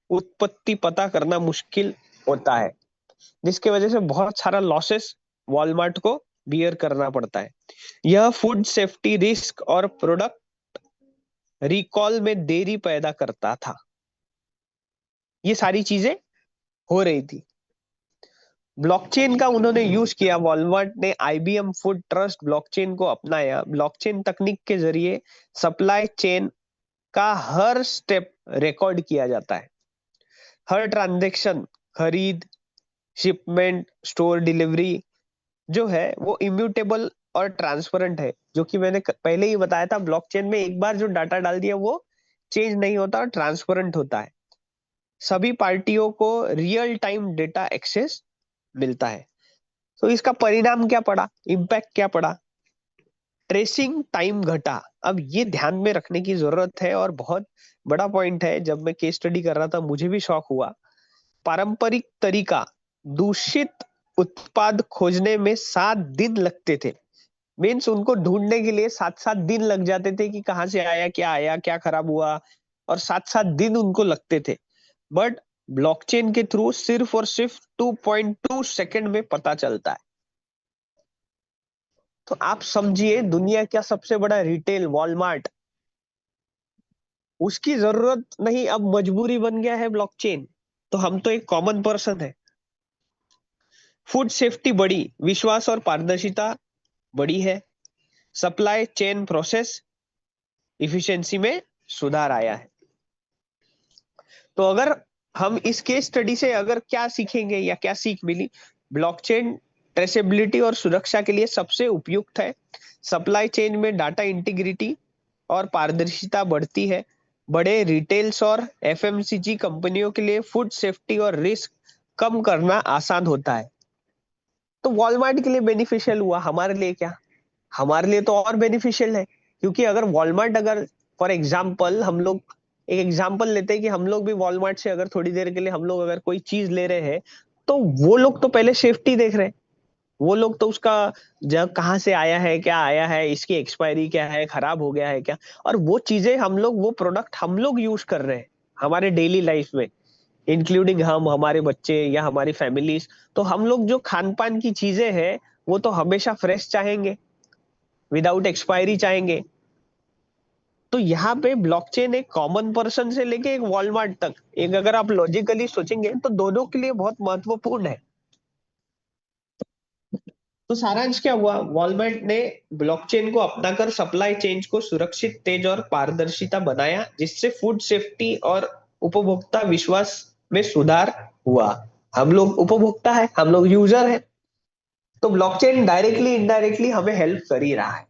उत्पत्ति पता करना मुश्किल होता है, जिसके वजह से बहुत सारा लॉसेस वॉलमार्ट को बियर करना पड़ता है। यह फूड सेफ्टी रिस्क और प्रोडक्ट रिकॉल में देरी पैदा करता था। ये सारी चीजें हो रही थी। ब्लॉकचेन का उन्होंने यूज किया, वॉलमार्ट ने आईबीएम फूड ट्रस्ट ब्लॉकचेन को अपनाया। ब्लॉकचेन तकनीक के जरिए सप्लाई चेन का हर स्टेप रिकॉर्ड किया जाता है। हर ट्रांजैक्शन, खरीद, शिपमेंट, स्टोर डिलीवरी जो है वो इम्यूटेबल और ट्रांसपेरेंट है। जो कि मैंने पहले ही बताया था, ब्लॉकचेन में एक बार जो डाटा डाल दिया वो चेंज नहीं होता और ट्रांसपेरेंट होता है। सभी पार्टियों को रियल टाइम डेटा एक्सेस मिलता है। तो इसका परिणाम क्या पड़ा, इम्पैक्ट क्या पड़ा? ट्रेसिंग टाइम घटा। अब ये ध्यान में रखने की जरूरत है और बहुत बड़ा पॉइंट है। जब मैं केस स्टडी कर रहा था मुझे भी शौक हुआ। पारंपरिक तरीका, दूषित उत्पाद खोजने में 7 दिन लगते थे। मीन्स उनको ढूंढने के लिए 7 7 दिन लग जाते थे कि कहाँ से आया, क्या खराब हुआ, और 7 7 दिन उनको लगते थे। बट ब्लॉकचेन के थ्रू सिर्फ और सिर्फ 2.2 सेकंड में पता चलता है। तो आप समझिए, दुनिया का सबसे बड़ा रिटेल वॉलमार्ट, उसकी जरूरत नहीं, अब मजबूरी बन गया है ब्लॉकचेन। तो हम तो एक कॉमन पर्सन है। फूड सेफ्टी बढ़ी, विश्वास और पारदर्शिता बढ़ी है। सप्लाई चेन प्रोसेस इफिशिएंसी में सुधार आया है। तो अगर हम इस केस स्टडी से अगर क्या सीखेंगे या क्या सीख मिली, ब्लॉकचेन ट्रेसेबिलिटी और सुरक्षा के लिए सबसे उपयुक्त है। सप्लाई चेन में डाटा इंटीग्रिटी और पारदर्शिता बढ़ती है। बड़े रिटेल्स और एफएमसीजी कंपनियों के लिए फूड सेफ्टी और रिस्क कम करना आसान होता है। तो वॉलमार्ट के लिए बेनिफिशियल हुआ, हमारे लिए क्या? हमारे लिए तो और बेनिफिशियल है, क्योंकि अगर वॉलमार्ट, अगर फॉर एग्जाम्पल हम लोग एक एग्जांपल लेते हैं कि हम लोग भी वॉलमार्ट से अगर थोड़ी देर के लिए हम लोग अगर कोई चीज ले रहे हैं, तो वो लोग तो पहले सेफ्टी देख रहे हैं। वो लोग तो उसका जब कहाँ से आया है, क्या आया है, इसकी एक्सपायरी क्या है, खराब हो गया है क्या, और वो चीजें हम लोग, वो प्रोडक्ट हम लोग यूज कर रहे हैं हमारे डेली लाइफ में, इंक्लूडिंग हम, हमारे बच्चे या हमारी फैमिलीज। तो हम लोग जो खान पान की चीजें हैं वो तो हमेशा फ्रेश चाहेंगे, विदाउट एक्सपायरी चाहेंगे। तो यहाँ पे ब्लॉकचेन एक कॉमन पर्सन से लेके एक वॉलमार्ट तक, एक अगर आप लॉजिकली सोचेंगे तो दोनों के लिए बहुत महत्वपूर्ण है। तो सारांश क्या हुआ, वॉलमार्ट ने ब्लॉकचेन को अपनाकर सप्लाई चेन को सुरक्षित, तेज और पारदर्शिता बनाया, जिससे फूड सेफ्टी और उपभोक्ता विश्वास में सुधार हुआ। हम लोग उपभोक्ता है, हम लोग यूजर है, तो ब्लॉकचेन डायरेक्टली इनडायरेक्टली हमें हेल्प कर ही रहा है।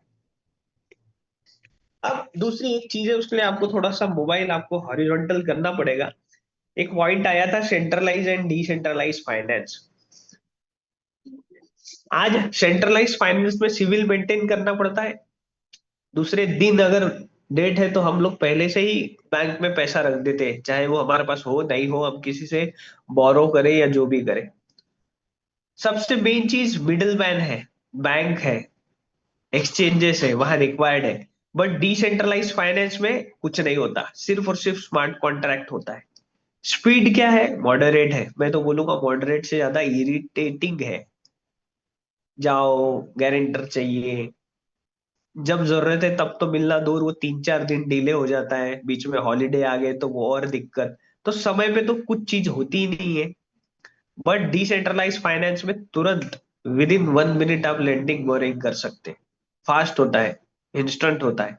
अब दूसरी एक चीज है, उसके लिए आपको थोड़ा सा मोबाइल आपको हॉरिजॉन्टल करना पड़ेगा। एक पॉइंट आया था सेंट्रलाइज एंड डिसेंट्रलाइज फाइनेंस। आज सेंट्रलाइज फाइनेंस में सिविल मेंटेन करना पड़ता है। दूसरे दिन अगर डेट है तो हम लोग पहले से ही बैंक में पैसा रख देते हैं, चाहे वो हमारे पास हो नहीं हो, हम किसी से बोरो करें या जो भी करें। सबसे मेन चीज मिडिल मैन है, बैंक है, एक्सचेंजेस है, वहां रिक्वायर्ड है। बट डिसेंट्रलाइज फाइनेंस में कुछ नहीं होता, सिर्फ और सिर्फ स्मार्ट कॉन्ट्रैक्ट होता है। स्पीड क्या है, मॉडरेट है, मैं तो बोलूंगा मॉडरेट से ज्यादा इरिटेटिंग है। जाओ, गारंटर चाहिए, जब जरूरत है तब तो मिलना दूर, वो 3-4 दिन डिले हो जाता है, बीच में हॉलीडे आ गए तो वो और दिक्कत। तो समय पे तो कुछ चीज होती ही नहीं है। बट डिसेंट्रलाइज फाइनेंस में तुरंत विद इन 1 मिनट आप लेंडिंग बोरिंग कर सकते हैं। फास्ट होता है, इंस्टेंट होता है।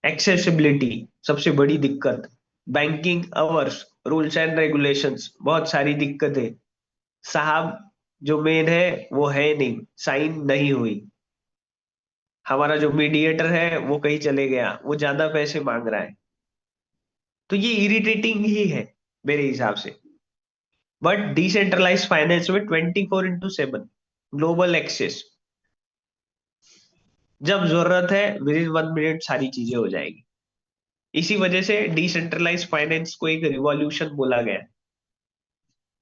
एक्सेसिबिलिटी सबसे बड़ी दिक्कत, banking hours, rules and regulations, बहुत सारी दिक्कतें। साहब जो मेन है वो है नहीं, साइन नहीं हुई, हमारा जो मीडिएटर है वो कहीं चले गया, वो ज्यादा पैसे मांग रहा है। तो ये इरिटेटिंग ही है मेरे हिसाब से। बट डिसेंट्रलाइज फाइनेंस में 24/7 ग्लोबल एक्सेस, जब जरूरत है विद इन 1 मिनट सारी चीजें हो जाएगी। इसी वजह से डिसेंट्रलाइज फाइनेंस को एक रिवॉल्यूशन बोला गया।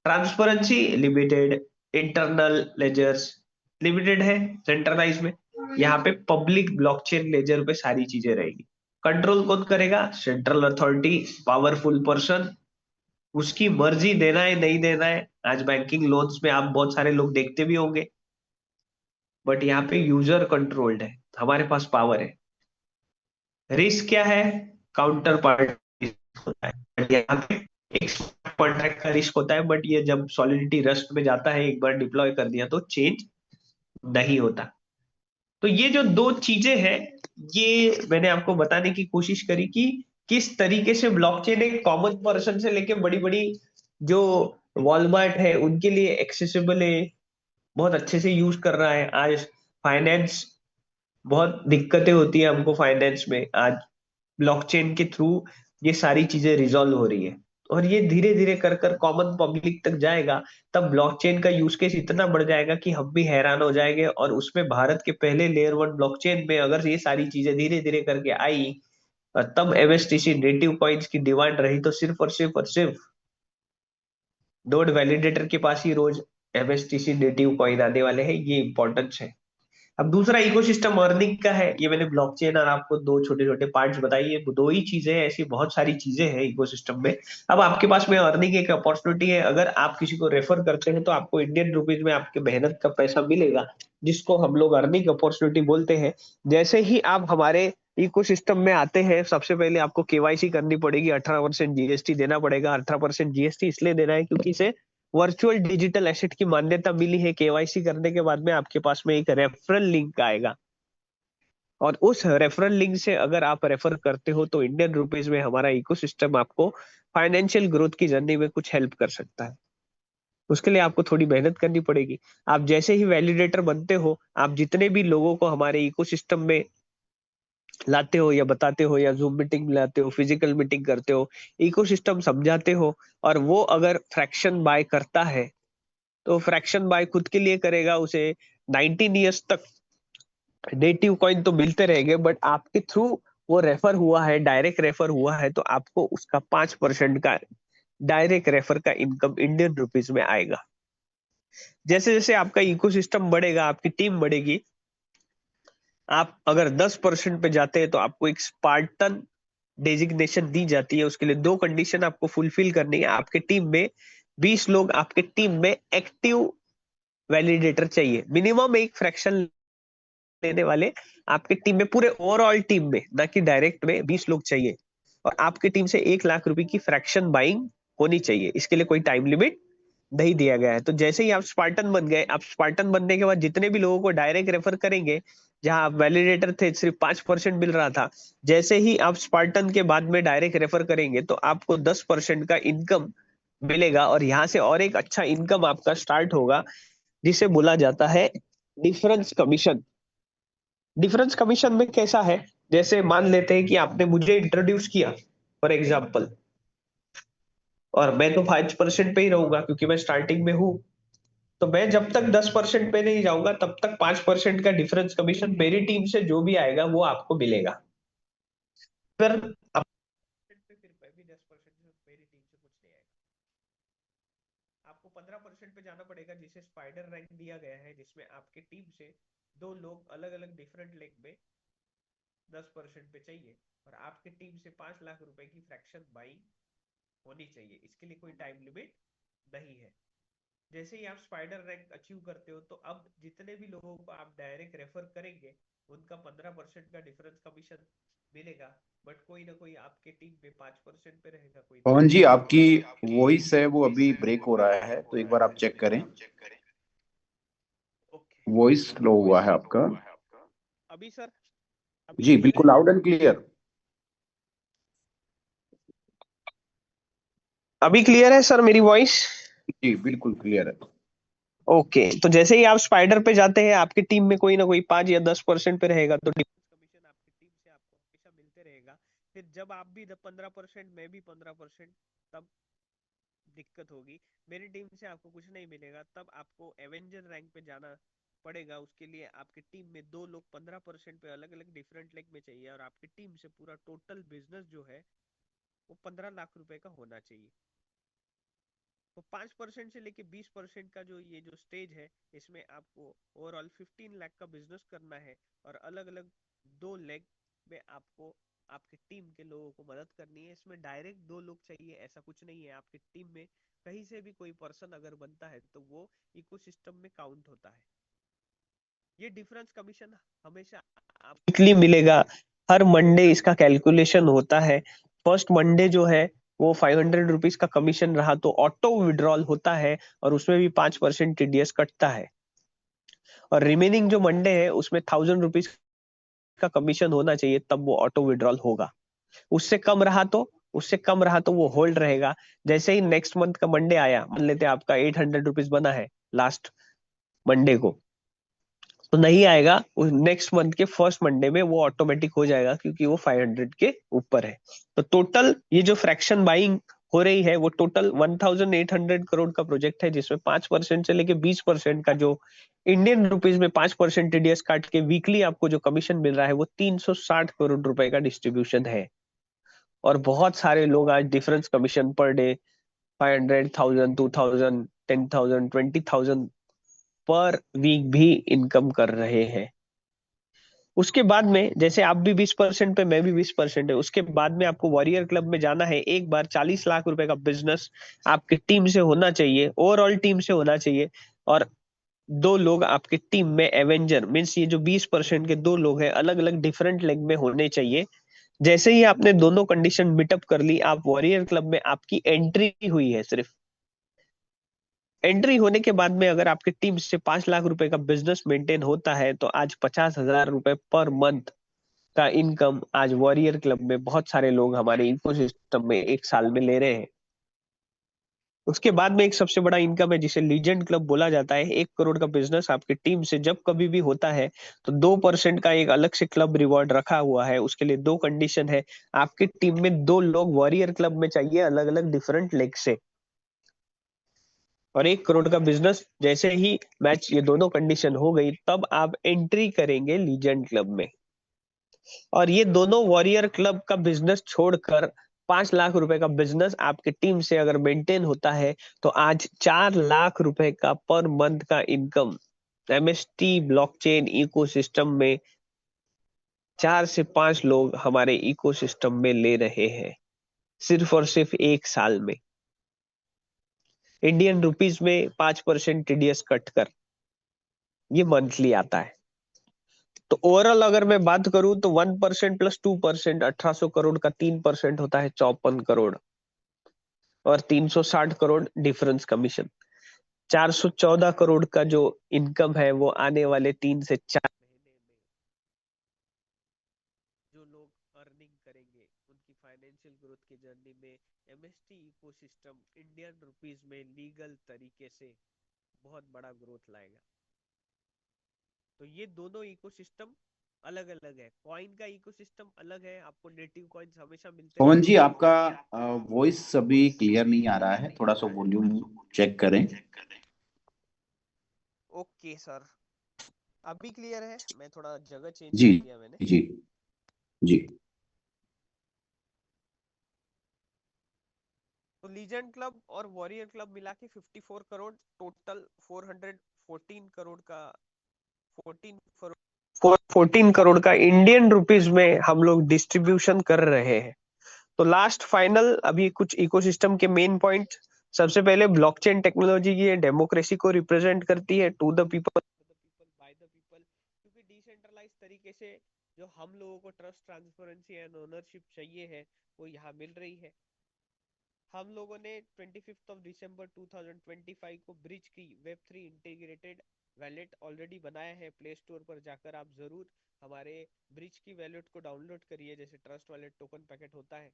Transparency limited, internal ledgers limited है सेंट्रलाइज में। यहाँ पे पब्लिक ब्लॉकचेन लेजर पे सारी चीजें रहेगी। कंट्रोल कौन करेगा, सेंट्रल अथॉरिटी, पावरफुल पर्सन, उसकी मर्जी देना है नहीं देना है। आज बैंकिंग लोन्स में आप बहुत सारे लोग देखते भी होंगे, बट यहाँ पे यूजर कंट्रोल्ड है, हमारे पास पावर है। रिस्क क्या है, काउंटर पार्टी होता है। But यहाँ पे एक कॉन्ट्रैक्ट का रिस्क होता है, बट ये जब सॉलिडिटी रस्ट में जाता है, एक बार डिप्लॉय कर दिया तो चेंज नहीं होता। तो ये जो दो चीजें हैं, ये मैंने आपको बताने की कोशिश करी कि किस तरीके से ब्लॉकचेन एक कॉमन पर्सन से लेके बड़ी बड़ी जो वॉलमार्ट है उनके लिए एक्सेसिबल है, बहुत अच्छे से यूज कर रहा है। आज फाइनेंस, बहुत दिक्कतें होती है हमको फाइनेंस में, आज ब्लॉकचेन के थ्रू ये सारी चीजें रिजॉल्व हो रही है। और ये धीरे धीरे कर कर कॉमन पब्लिक तक जाएगा, तब ब्लॉकचेन का यूज केस इतना बढ़ जाएगा कि हम भी हैरान हो जाएंगे। और उसमें भारत के पहले लेयर 1 ब्लॉकचेन में अगर ये सारी चीजें धीरे धीरे करके आई, और तब एमएसटीसी नेटिव कॉइन्स की डिमांड रही, तो सिर्फ नोड वैलिडेटर के पास ही रोज एमएसटीसी नेटिव कॉइन आने वाले हैं, ये इंपॉर्टेंस है। अब दूसरा इकोसिस्टम अर्निंग का है। ये मैंने ब्लॉकचेन और आपको दो छोटे छोटे पार्ट्स बताई, ये दो ही चीजें हैं, ऐसी बहुत सारी चीजें हैं इकोसिस्टम में। अब आपके पास में अर्निंग एक अपॉर्चुनिटी है, अगर आप किसी को रेफर करते हैं तो आपको इंडियन रुपीज में आपके मेहनत का पैसा मिलेगा, जिसको हम लोग अर्निंग अपॉर्चुनिटी बोलते हैं। जैसे ही आप हमारे इकोसिस्टम में आते हैं, सबसे पहले आपको केवाईसी करनी पड़ेगी, 18% जीएसटी देना पड़ेगा। 18% जीएसटी इसलिए देना है क्योंकि इसे वर्चुअल डिजिटल एसेट की मान्यता मिली है। केवाईसी करने के बाद में आपके पास में एक रेफरल लिंक आएगा, और उस रेफरल लिंक से अगर आप रेफर करते हो तो इंडियन रुपीज में हमारा इकोसिस्टम आपको फाइनेंशियल ग्रोथ की जर्नी में कुछ हेल्प कर सकता है। उसके लिए आपको थोड़ी मेहनत करनी पड़ेगी। आप जैसे ही वैलिडेटर बनते हो, आप जितने भी लोगों को हमारे इकोसिस्टम में लाते हो या बताते हो, या जूम मीटिंग लाते हो, फिजिकल मीटिंग करते हो, इकोसिस्टम समझाते हो, और वो अगर फ्रैक्शन बाय करता है तो फ्रैक्शन बाय खुद के लिए करेगा, उसे 19 ईयर्स तक नेटिव कॉइन तो मिलते रहेंगे, बट आपके थ्रू वो रेफर हुआ है, डायरेक्ट रेफर हुआ है, तो आपको उसका 5% का डायरेक्ट रेफर का इनकम इंडियन रुपीज में आएगा। जैसे जैसे आपका इकोसिस्टम बढ़ेगा, आपकी टीम बढ़ेगी, आप अगर 10% पे जाते हैं तो आपको एक स्पार्टन डेजिग्नेशन दी जाती है। उसके लिए दो कंडीशन आपको फुलफिल करनी है। आपके टीम में 20 लोग, आपके टीम में एक्टिव वैलिडेटर चाहिए, मिनिमम एक फ्रैक्शन लेने वाले आपके टीम में, पूरे ओवरऑल टीम में, ना कि डायरेक्ट में 20 लोग चाहिए। और आपकी टीम से 1 लाख रुपए की फ्रैक्शन बाइंग होनी चाहिए। इसके लिए कोई टाइम लिमिट नहीं दिया गया है। तो जैसे ही आप स्पार्टन बन गए, आप स्पार्टन बनने के बाद जितने भी लोगों को डायरेक्ट रेफर करेंगे, जहां आप वैलिडेटर थे सिर्फ 5% मिल रहा था, जैसे ही आप स्पार्टन के बाद में डायरेक्ट रेफर करेंगे तो आपको 10% का इनकम मिलेगा। और यहाँ से और एक अच्छा इनकम आपका स्टार्ट होगा, जिसे बोला जाता है डिफरेंस कमीशन। डिफरेंस कमीशन में कैसा है, जैसे मान लेते हैं कि आपने मुझे इंट्रोड्यूस किया फॉर एग्जाम्पल, और मैं तो 5% पे ही रहूंगा क्योंकि मैं स्टार्टिंग में हूँ। तो मैं जब तक 10% पे नहीं जाऊंगा तब तक 5% का डिफरेंस कमीशन मेरी टीम से जो भी आएगा वो आपको मिलेगा। फिर फिर मैं भी 10% मेरी टीम से कुछ नहीं आएगा। आपको 15% पे जाना पड़ेगा, जिसे स्पाइडर रैंक दिया गया है, जिसमें आपके टीम से दो लोग अलग अलग डिफरेंट लेग में 10% पे चाहिए, और आपकी टीम से 5 लाख रुपए की फ्रैक्शन बाइंग होनी चाहिए। इसके लिए कोई टाइम लिमिट नहीं है। जैसे ही आप स्पाइडर रैंक अचीव करते हो, तो अब जितने भी लोगों को आप डायरेक्ट रेफर करेंगे उनका 15% का डिफरेंस कमीशन मिलेगा। बट कोई ना कोई आपके टीम में 5% पे रहेगा, कोई पवन जी, 10% पे आपकी रहेगा। वॉइस है वो अभी ब्रेक हो रहा है, तो एक बार आप चेक करें। ओके, वॉइस स्लो हुआ है आपका। अभी सर, अभी जी क्लियर बिल्कुल, है? Loud and clear. अभी क्लियर है सर मेरी वॉइस? जी बिल्कुल क्लियर है। ओके, तो जैसे ही आप स्पाइडर पे जाते हैं, आपकी टीम में कोई ना कोई 5 या 10% पे रहेगा, तो डिफरेंस कमीशन आपकी टीम से आपको हमेशा मिलते रहेगा। फिर जब आप भी 15%, मैं भी 15%, तब दिक्कत होगी। मेरी टीम से आपको कुछ नहीं मिलेगा, तब आपको एवेंजर रैंक पे जाना पड़ेगा। उसके लिए आपकी टीम में दो लोग 15% पे अलग अलग डिफरेंट लेग में चाहिए, और आपकी टीम से पूरा टोटल बिजनेस जो है वो 15 लाख रुपए का होना चाहिए। तो 5% से लेके 20% का जो ये जो स्टेज है, इसमें आपको ओवरऑल 15 लाख का बिजनेस करना है। और अलग अलग दो लेग में आपको आपकी टीम के लोगों को मदद करनी है। इसमें डायरेक्ट दो लोग चाहिए ऐसा कुछ नहीं है। आपकी टीम में कहीं से भी कोई पर्सन अगर बनता है तो वो इकोसिस्टम में काउंट होता है। ये डिफरेंस कमीशन हमेशा आपको वीकली मिलेगा। हर मंडे इसका कैलकुलेशन होता है। फर्स्ट मंडे जो है वो 500 रुपीज का कमीशन रहा तो ऑटो विड्रॉल होता है, और उसमें भी 5% टीडीएस कटता है। और रिमेनिंग जो मंडे है उसमें 1000 रुपीज का कमीशन होना चाहिए, तब वो ऑटो विड्रॉल होगा। उससे कम रहा तो वो होल्ड रहेगा। जैसे ही नेक्स्ट मंथ का मंडे आया, मान लेते हैं आपका 800 रुपीज बना है लास्ट मंडे को, तो नहीं आएगा, नेक्स्ट मंथ के फर्स्ट मंडे में वो ऑटोमेटिक हो जाएगा, क्योंकि वो 500 के ऊपर है। तो टोटल ये जो फ्रैक्शन बाइंग हो रही है वो टोटल 1800 करोड़ का प्रोजेक्ट है, जिसमें 5% से लेके 20% का जो इंडियन रुपीज में 5% टीडीएस काट के वीकली आपको जो कमीशन मिल रहा है वो 360 करोड़ रुपए का डिस्ट्रीब्यूशन है। और बहुत सारे लोग आज डिफरेंस कमीशन पर डे 500, 2000, 10,000, 20,000 पर वीक भी इनकम कर रहे हैं। उसके बाद में जैसे आप भी 20% पे, मैं भी 20% है, उसके बाद में आपको वॉरियर क्लब में जाना है। एक बार 40 लाख रुपए का बिजनेस आपकी टीम से होना चाहिए, ओवरऑल टीम से होना चाहिए। और दो लोग आपकी टीम में एवेंजर मीन्स, ये जो 20% के दो लोग हैं अलग अलग डिफरेंट लेग में होने चाहिए। जैसे ही आपने दोनों कंडीशन मीटअप कर ली, आप वॉरियर क्लब में आपकी एंट्री हुई है। सिर्फ एंट्री होने के बाद में अगर आपकी टीम से 5 लाख रुपए का बिजनेस मेंटेन होता है, तो आज 50,000 रुपए पर मंथ का इनकम आज वॉरियर क्लब में बहुत सारे लोग हमारे इकोसिस्टम में एक साल में ले रहे हैं। उसके बाद में एक सबसे बड़ा इनकम है जिसे लीजेंड क्लब बोला जाता है। 1 करोड़ का बिजनेस आपकी टीम से जब कभी भी होता है, तो 2% का एक अलग से क्लब रिवॉर्ड रखा हुआ है। उसके लिए दो कंडीशन है, आपकी टीम में दो लोग वॉरियर क्लब में चाहिए अलग अलग डिफरेंट लेग से। और 1 करोड़ का बिजनेस जैसे ही मैच, ये दोनों कंडीशन हो गई, तब आप एंट्री करेंगे लीजेंड क्लब में। और ये दोनों वॉरियर क्लब का बिजनेस छोड़कर 5 लाख रुपए का बिजनेस आपकी टीम से अगर मेंटेन होता है तो आज 4 लाख रुपए का पर मंथ का इनकम एमएसटी ब्लॉकचेन इकोसिस्टम में 4 से 5 लोग हमारे इकोसिस्टम में ले रहे हैं सिर्फ और सिर्फ 1 साल में, इंडियन रुपीज में 5% टीडीएस कट कर ये मंथली आता है। तो ओवरऑल अगर मैं बात करूं तो 1% प्लस 2% 1800 करोड़ का 3% होता है 54 करोड़, और 360 करोड़ डिफरेंस कमीशन। 414 करोड़ का जो इनकम है वो आने वाले 3 से 4 महीने में जो लोग अर्निंग करेंगे उनकी फाइनेंशियल ग्रोथ की जर्नी में एमएसटी इकोसिस्टम इंडियन रुपीज में लीगल तरीके से बहुत बड़ा ग्रोथ लाएगा। तो ये दोनों इकोसिस्टम अलग अलग है। कॉइन का इकोसिस्टम अलग है, आपको नेटिव कॉइन्स हमेशा मिलते पवन जी, रहेंगे। आपका वॉइस अभी क्लियर नहीं आ रहा है, थोड़ा सा वॉल्यूम चेक करें। ओके सर, अभी क्लियर है? मैं थोड़ा जगह चेंज जी कर दिया मैंने। जी जी। तो लीजेंड क्लब और वॉरियर क्लब मिला के 54 करोड़, टोटल 414 करोड़ का 14 करोड़ का इंडियन रुपीज में हम लोग डिस्ट्रीब्यूशन कर रहे हैं। तो लास्ट फाइनल अभी कुछ इकोसिस्टम के मेन पॉइंट। सबसे पहले ब्लॉकचेन टेक्नोलॉजी की डेमोक्रेसी को रिप्रेजेंट करती है, to the people by the people, क्योंकि डिसेंट्रलाइज तरीके से जो हम लोगों को ट्रस्ट, ट्रांसपेरेंसी एंड ओनरशिप चाहिए है वो यहाँ मिल रही है। हम लोगों ने 25 दिसंबर 2025 को ब्रिज की वेब 3 इंटीग्रेटेड वैलेट ऑलरेडी बनाया है। प्ले स्टोर पर जाकर आप जरूर हमारे ब्रिज की वैलेट को डाउनलोड करिए, जैसे ट्रस्ट वैलेट टोकन पैकेट होता है।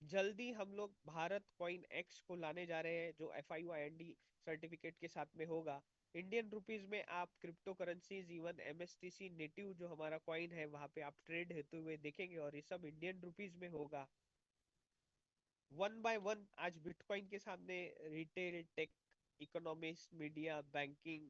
जल्दी हम लोग भारत कॉइन एक्स को लाने जा रहे हैं जो FIUIND सर्टिफिकेट के साथ में होगा। इंडियन रुपीज में आप crypto currencies, even MSTC native जो हमारा कॉइन है वहां पे आप ट्रेड होते हुए देखेंगे, और ये सब इंडियन रुपीज में होगा। वन बाय वन आज बिटकॉइन के सामने retail, tech, economics, media, banking,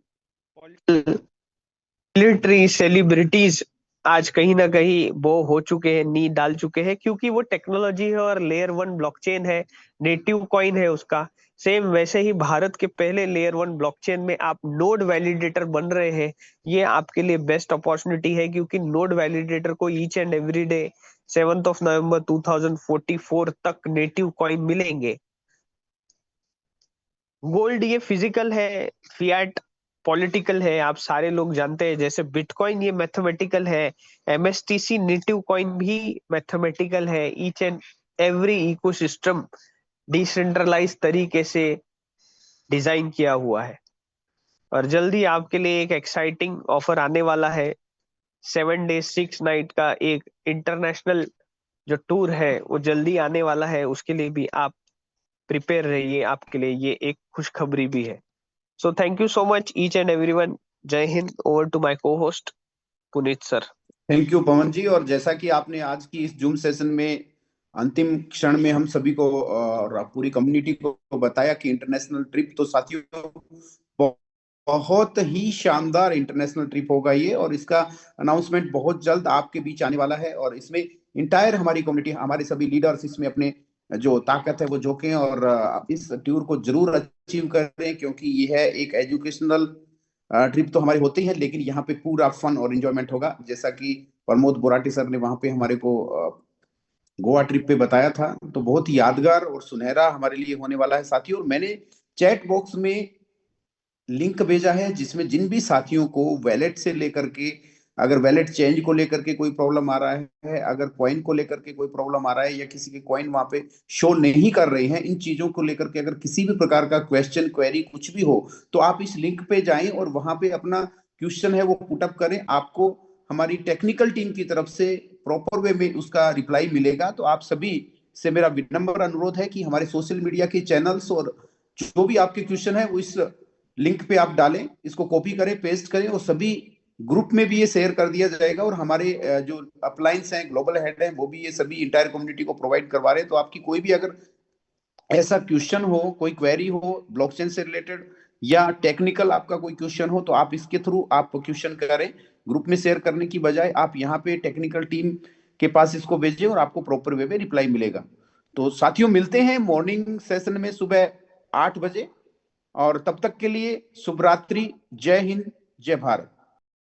military, celebrities आज कहीं ना कहीं वो हो चुके हैं, नींद डाल चुके हैं, क्योंकि वो टेक्नोलॉजी है और लेयर 1 ब्लॉकचेन है, नेटिव कॉइन है उसका। सेम वैसे ही भारत के पहले लेयर 1 ब्लॉकचेन में आप नोड वैलिडेटर बन रहे हैं। ये आपके लिए बेस्ट अपॉर्चुनिटी है, क्योंकि नोड वैलिडेटर को ईच एंड एवरी डे 7 नवंबर 2044 तक नेटिव कॉइन मिलेंगे। गोल्ड ये फिजिकल है, फियाट पॉलिटिकल है, आप सारे लोग जानते हैं। जैसे बिटकॉइन ये मैथमेटिकल है, MSTC नेटिव कॉइन भी मैथमेटिकल है। Each and every ecosystem decentralize तरीके से डिजाइन किया हुआ है। और जल्दी आपके लिए एक एक्साइटिंग ऑफर आने वाला है। 7 डे 6 नाइट का एक इंटरनेशनल जो टूर है वो जल्दी आने वाला है, उसके लिए भी आप प्रिपेयर रहिए, आपके लिए ये एक खुशखबरी भी है। So thank you so much each and everyone. Jai Hind. Over to my co-host Puneet sir. Thank you Pawan ji. और जैसा कि आपने आज की इस जूम सेशन में अंतिम क्षण में हम सभी को और पूरी कम्युनिटी को बताया कि इंटरनेशनल ट्रिप तो साथियों बहुत ही शानदार इंटरनेशनल ट्रिप होगा ये, और इसका अनाउंसमेंट बहुत जल्द आपके बीच आने वाला है। और इसमें इंटायर हमारी कम्युनिटी, हमारे सभी लीडर्स इसमें अपने जो ताकत है वो झोंकें और इस टूर को जरूर अचीव करें, क्योंकि ये है एक एजुकेशनल ट्रिप तो हमारे होते ही है, लेकिन यहाँ पे पूरा फन और एंजॉयमेंट होगा। जैसा कि प्रमोद बोराटी सर ने वहां पे हमारे को गोवा ट्रिप पे बताया था, तो बहुत ही यादगार और सुनहरा हमारे लिए होने वाला है साथियों। और मैंने चैट बॉक्स में लिंक भेजा है जिसमें जिन भी साथियों को वैलेट से लेकर के, अगर वैलेट चेंज को लेकर के कोई प्रॉब्लम आ रहा है, अगर कॉइन को लेकर के कोई प्रॉब्लम आ रहा है, या किसी के कॉइन वहां पे शो नहीं कर रहे हैं, इन चीजों को लेकर के अगर किसी भी प्रकार का क्वेश्चन, क्वेरी कुछ भी हो, तो आप इस लिंक पे जाएं और वहां पे अपना क्वेश्चन है वो पुटअप करें। आपको हमारी टेक्निकल टीम की तरफ से प्रॉपर वे में उसका रिप्लाई मिलेगा। तो आप सभी से मेरा विनम्र अनुरोध है कि हमारे सोशल मीडिया के चैनल्स और जो भी आपके क्वेश्चन है वो इस लिंक पे आप डालें, इसको कॉपी करें, पेस्ट करें, और सभी ग्रुप में भी ये शेयर कर दिया जाएगा। और हमारे जो अपलाइंस हैं, ग्लोबल हेड हैं, वो भी ये सभी इंटायर कम्युनिटी को प्रोवाइड करवा रहे हैं। तो आपकी कोई भी अगर ऐसा क्वेश्चन हो, कोई क्वेरी हो ब्लॉकचेन से रिलेटेड, या टेक्निकल आपका कोई क्वेश्चन हो तो आप इसके थ्रू आप क्वेश्चन करें। ग्रुप में शेयर करने की बजाय आप यहाँ पे टेक्निकल टीम के पास इसको भेजें और आपको प्रॉपर वे में रिप्लाई मिलेगा। तो साथियों मिलते हैं मॉर्निंग सेशन में सुबह 8 बजे, और तब तक के लिए शुभ रात्रि। जय हिंद, जय भारत।